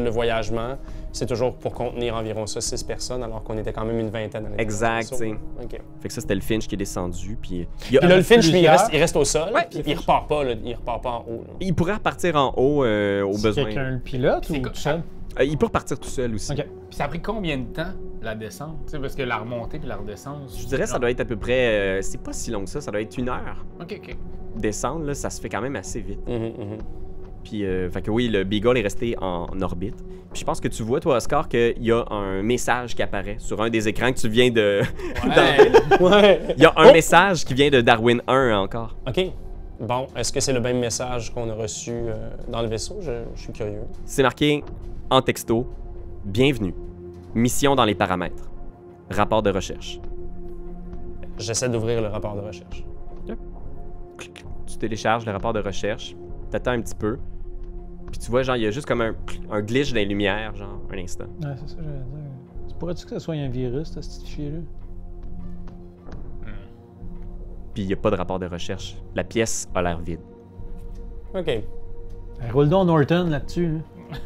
Speaker 3: de voyagement, c'est toujours pour contenir environ ça, 6 personnes, alors qu'on était quand même une vingtaine. à l'intérieur.
Speaker 1: Exact,
Speaker 3: Ça,
Speaker 1: tu sais.
Speaker 3: OK.
Speaker 1: Fait que ça, c'était le Finch qui est descendu, puis il y a-
Speaker 3: Puis là, le Finch, lui, il
Speaker 4: plusieurs.
Speaker 3: reste au sol,
Speaker 1: Ouais,
Speaker 3: puis
Speaker 1: le
Speaker 3: il
Speaker 1: Finch.
Speaker 3: repart pas, là, il repart pas en haut. là.
Speaker 1: il pourrait repartir en haut au
Speaker 4: C'est
Speaker 1: besoin.
Speaker 4: quelqu'un le pilote ou
Speaker 2: C'est
Speaker 4: tout
Speaker 2: quoi-
Speaker 4: seul?
Speaker 1: Il peut repartir tout seul aussi.
Speaker 4: OK.
Speaker 2: Puis ça a pris combien de temps, la descente? Tu sais, parce que la remontée puis la redescente...
Speaker 1: Je dirais ça doit être à peu près... c'est pas si long que ça doit être 1 heure.
Speaker 2: OK, OK.
Speaker 1: Descendre, là, ça se fait quand même assez vite.
Speaker 3: Mhm.
Speaker 1: Puis, fait que oui, le Beagle est resté en orbite. Puis je pense que tu vois, toi, Oscar, qu'il y a un message qui apparaît sur un des écrans que tu viens de...
Speaker 3: Ouais.
Speaker 1: Il y a un
Speaker 3: Oh!
Speaker 1: message qui vient de Darwin 1 encore.
Speaker 3: OK. Bon, est-ce que c'est le même message qu'on a reçu dans le vaisseau? Je suis curieux.
Speaker 1: C'est marqué en texto « Bienvenue. Mission dans les paramètres. Rapport de recherche.
Speaker 3: J'essaie d'ouvrir le rapport de recherche. »
Speaker 1: Tu télécharges le rapport de recherche, t'attends un petit peu, puis tu vois, genre, il y a juste comme un glitch dans les lumières, genre, un instant.
Speaker 4: Ouais, c'est ça, j'allais dire. Tu pourrais-tu que ce soit un virus, ce petit fichier-là?
Speaker 1: Puis il n'y a pas de rapport de recherche. La pièce a l'air vide.
Speaker 3: OK.
Speaker 4: Ben, roule donc Norton là-dessus. Là.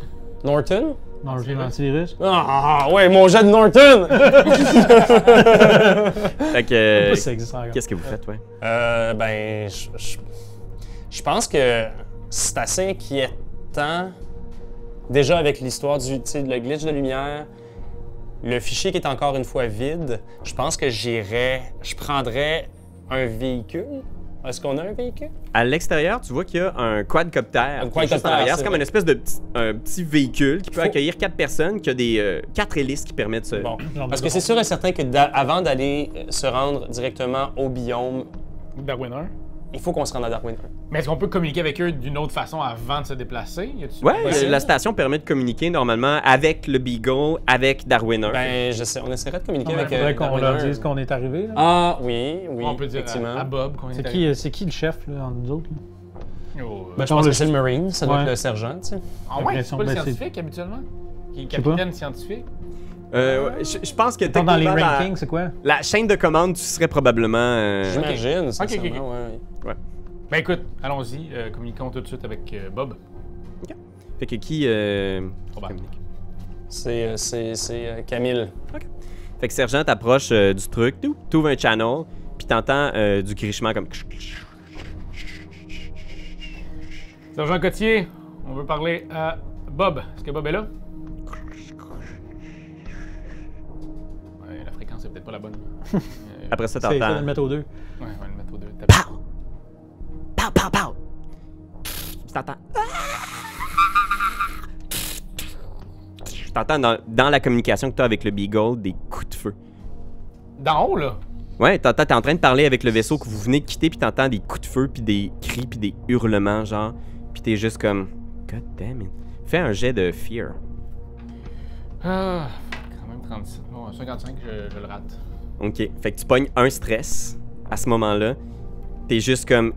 Speaker 3: Norton?
Speaker 4: Norton antivirus.
Speaker 3: Ah, ouais, mon jet de Norton!
Speaker 1: Fait que...
Speaker 4: Je sais pas si ça existe encore.
Speaker 1: Qu'est-ce que vous faites, ouais?
Speaker 3: Ben, je pense que c'est assez inquiétant. Déjà avec l'histoire du, tu sais, le glitch de lumière, le fichier qui est encore une fois vide, je pense que je prendrais un véhicule. Est-ce qu'on a un véhicule?
Speaker 1: À l'extérieur, tu vois qu'il y a un quadcopter.
Speaker 3: Un
Speaker 1: qui est juste en
Speaker 3: quadcopter,
Speaker 1: arrière.
Speaker 3: c'est
Speaker 1: C'est comme
Speaker 3: vrai.
Speaker 1: une espèce de un petit véhicule qui peut
Speaker 3: Faut-
Speaker 1: accueillir 4 personnes, qui a des 4 hélices qui permettent de se...
Speaker 3: Bon.
Speaker 4: Non,
Speaker 3: Parce
Speaker 4: mais
Speaker 3: que c'est sûr et certain que avant d'aller se rendre directement au biome,
Speaker 2: Darwin 1.
Speaker 3: il faut qu'on se rende à Darwin 1.
Speaker 2: Mais est-ce qu'on peut communiquer avec eux d'une autre façon avant de se déplacer? Y a-tu-
Speaker 1: Ouais,
Speaker 3: possible.
Speaker 1: la station permet de communiquer normalement avec le Beagle, avec Darwin 1.
Speaker 3: Ben, je sais, on essaierait de communiquer
Speaker 4: Il
Speaker 3: avec
Speaker 4: faudrait qu'on
Speaker 3: Darwin
Speaker 4: leur
Speaker 3: 1.
Speaker 4: dise qu'on est arrivé. Là.
Speaker 3: Ah, oui,
Speaker 2: On peut dire
Speaker 3: effectivement.
Speaker 2: à Bob qu'on est
Speaker 4: C'est qui le chef là, entre nous autres? Là?
Speaker 2: Oh,
Speaker 3: Ben, je pense que c'est le Marine, ça doit
Speaker 4: Ouais.
Speaker 3: être le sergent, tu sais.
Speaker 2: Ah ouais, c'est pas le
Speaker 4: Ben, c'est-
Speaker 2: scientifique habituellement? Qui est
Speaker 4: sais pas.
Speaker 2: capitaine scientifique?
Speaker 1: Je pense que
Speaker 4: Attends, dans les
Speaker 1: techniquement,
Speaker 4: rankings, c'est quoi?
Speaker 1: la chaîne de commande, tu serais probablement...
Speaker 3: J'imagine,
Speaker 2: Ok,
Speaker 3: sincèrement,
Speaker 2: ok.
Speaker 3: ouais.
Speaker 2: Ben écoute, allons-y, communiquons tout de suite avec Bob.
Speaker 1: Fait que qui...
Speaker 2: Probable.
Speaker 1: communique?
Speaker 3: C'est Camille.
Speaker 1: Fait que Sergent t'approche du truc, t'ouvres un channel, puis t'entends du grichement comme...
Speaker 2: Sergent Cotier, on veut parler à Bob. Est-ce que Bob est là? Ouais, la fréquence est peut-être pas la bonne.
Speaker 1: Après ça,
Speaker 4: C'est ça,
Speaker 1: t'entends...
Speaker 4: le mettre au 2.
Speaker 2: Ouais, on va le mettre au 2.
Speaker 1: Pow! Pow, pow, pow! Tu t'entends... T'entends dans la communication que t'as avec le Beagle des coups de feu.
Speaker 2: D'en haut, là.
Speaker 1: Ouais, t'es en train de parler avec le vaisseau que vous venez de quitter, puis t'entends des coups de feu, puis des cris, puis des hurlements, genre. Puis t'es juste comme... God damn it. Fais un jet de fear.
Speaker 2: Ah, quand même 37. Bon, 55, je le rate.
Speaker 1: OK. Fait que tu pognes un stress à ce moment-là. T'es juste comme...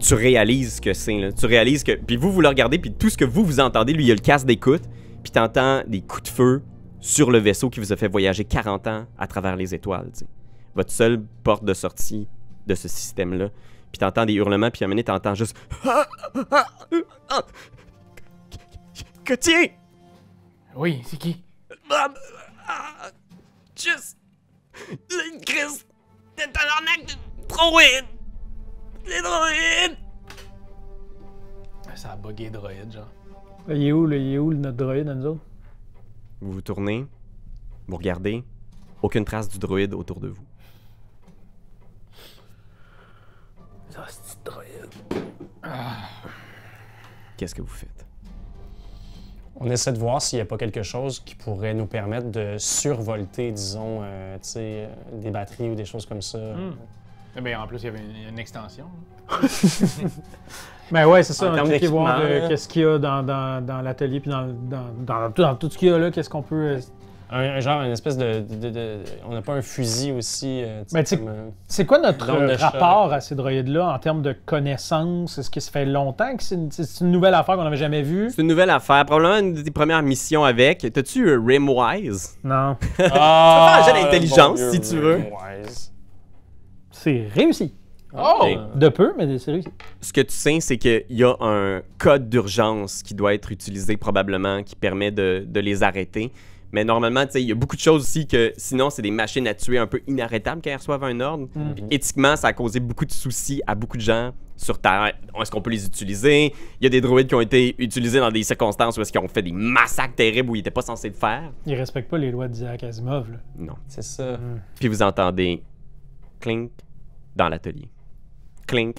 Speaker 1: Tu réalises ce que c'est, là. Tu réalises que... Puis vous le regardez, puis tout ce que vous entendez, lui, il a le casque d'écoute, puis t'entends des coups de feu sur le vaisseau qui vous a fait voyager 40 ans à travers les étoiles, tu sais. Votre seule porte de sortie de ce système-là. Puis t'entends des hurlements, puis à un moment donné, t'entends juste... Cotier!
Speaker 2: Oui, c'est qui?
Speaker 1: Juste... Chris! T'es un arnaque de droïdes! Les droïdes!
Speaker 2: Ça a bugué droïde, genre.
Speaker 4: Il est où notre droïde, à nous autres?
Speaker 1: Vous vous tournez, vous regardez, aucune trace du droïde autour de vous.
Speaker 4: Ça, c'est droïde.
Speaker 1: Qu'est-ce que vous faites?
Speaker 3: On essaie de voir s'il n'y a pas quelque chose qui pourrait nous permettre de survolter, disons, tu sais, des batteries ou des choses comme ça.
Speaker 2: Eh bien, en plus, il y avait une extension.
Speaker 4: Ben ouais, c'est ça.
Speaker 3: En
Speaker 4: On
Speaker 3: termes
Speaker 4: va checker voir
Speaker 3: d'équipement,
Speaker 4: qu'est-ce qu'il y a dans l'atelier, puis dans tout ce qu'il y a là, qu'est-ce qu'on peut...
Speaker 3: Genre, une espèce de on n'a pas un fusil aussi.
Speaker 4: Ben, tu sais,
Speaker 3: comme,
Speaker 4: c'est quoi notre
Speaker 3: D'arme de
Speaker 4: rapport à ces droïdes-là en termes de connaissances? Est-ce que ça fait longtemps que c'est une nouvelle affaire qu'on n'avait jamais vue?
Speaker 1: C'est une nouvelle affaire, probablement une des premières missions avec. T'as-tu Rimwise?
Speaker 4: Non.
Speaker 1: Tu peux faire un jet d'intelligence,
Speaker 3: bon
Speaker 1: si
Speaker 3: Dieu,
Speaker 1: tu veux.
Speaker 3: Wise.
Speaker 4: C'est réussi.
Speaker 2: Oh!
Speaker 1: Ok.
Speaker 4: De peu, mais c'est réussi.
Speaker 1: Ce que tu sais, c'est qu'il y a un code d'urgence qui doit être utilisé probablement, qui permet de les arrêter. Mais normalement, tu sais, il y a beaucoup de choses aussi que sinon, c'est des machines à tuer un peu inarrêtables quand elles reçoivent un ordre. Puis, éthiquement, ça a causé beaucoup de soucis à beaucoup de gens sur Terre. Est-ce qu'on peut les utiliser? Il y a des droïdes qui ont été utilisés dans des circonstances où est-ce qu'ils ont fait des massacres terribles où ils n'étaient pas censés le faire.
Speaker 4: Ils respectent pas les lois d'Isaac Asimov, là.
Speaker 1: Non.
Speaker 3: C'est ça.
Speaker 1: Puis vous entendez clink dans l'atelier. Clink.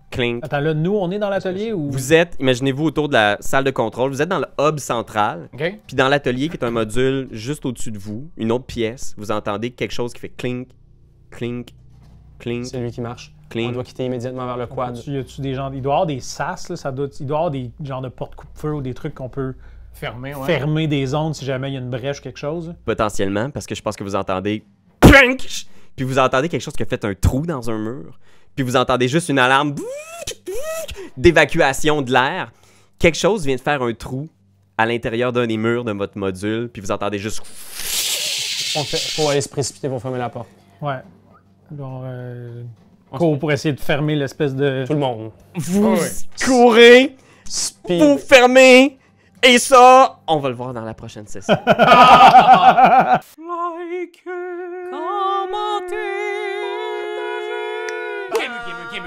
Speaker 1: Clink.
Speaker 4: Attends, là, nous, on est dans l'atelier ou...
Speaker 1: Vous êtes, imaginez-vous, autour de la salle de contrôle. Vous êtes dans le hub central.
Speaker 2: OK?
Speaker 1: Puis dans l'atelier, qui est un module juste au-dessus de vous, une autre pièce, vous entendez quelque chose qui fait clink, clink, clink,
Speaker 3: C'est lui qui marche.
Speaker 1: clink.
Speaker 3: On doit quitter immédiatement vers le quad.
Speaker 4: Y a-tu des gens... Il doit y avoir des sas, là, il doit y avoir des genres de porte-coupe-feu ou des trucs qu'on peut
Speaker 2: Fermé, ouais.
Speaker 4: fermer des zones si jamais il y a une brèche ou quelque chose.
Speaker 1: Potentiellement, parce que je pense que vous entendez clink, puis vous entendez quelque chose qui a fait un trou dans un mur, puis vous entendez juste une alarme d'évacuation de l'air. Quelque chose vient de faire un trou à l'intérieur d'un des murs de votre module, puis vous entendez juste...
Speaker 3: Faut aller se précipiter pour fermer la porte.
Speaker 4: Ouais. Alors, cours pour essayer de fermer l'espèce de...
Speaker 3: Tout le monde.
Speaker 1: Vous
Speaker 2: Ouais.
Speaker 1: courez,
Speaker 3: Speed.
Speaker 1: vous fermez, et ça, on va le voir dans la prochaine session.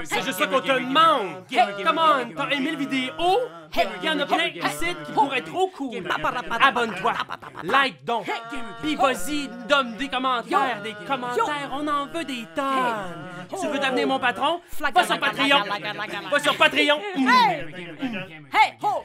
Speaker 5: C'est juste ça qu'on te demande! Hey, come on! T'as aimé le vidéo? Il y en a plein ici qui pourraient être trop cool! Abonne-toi! Like donc! Puis vas-y, donne des commentaires! Des commentaires, on en veut des tonnes! Tu veux devenir mon patron? Va sur Patreon! Va sur Patreon!
Speaker 6: Hey, ho!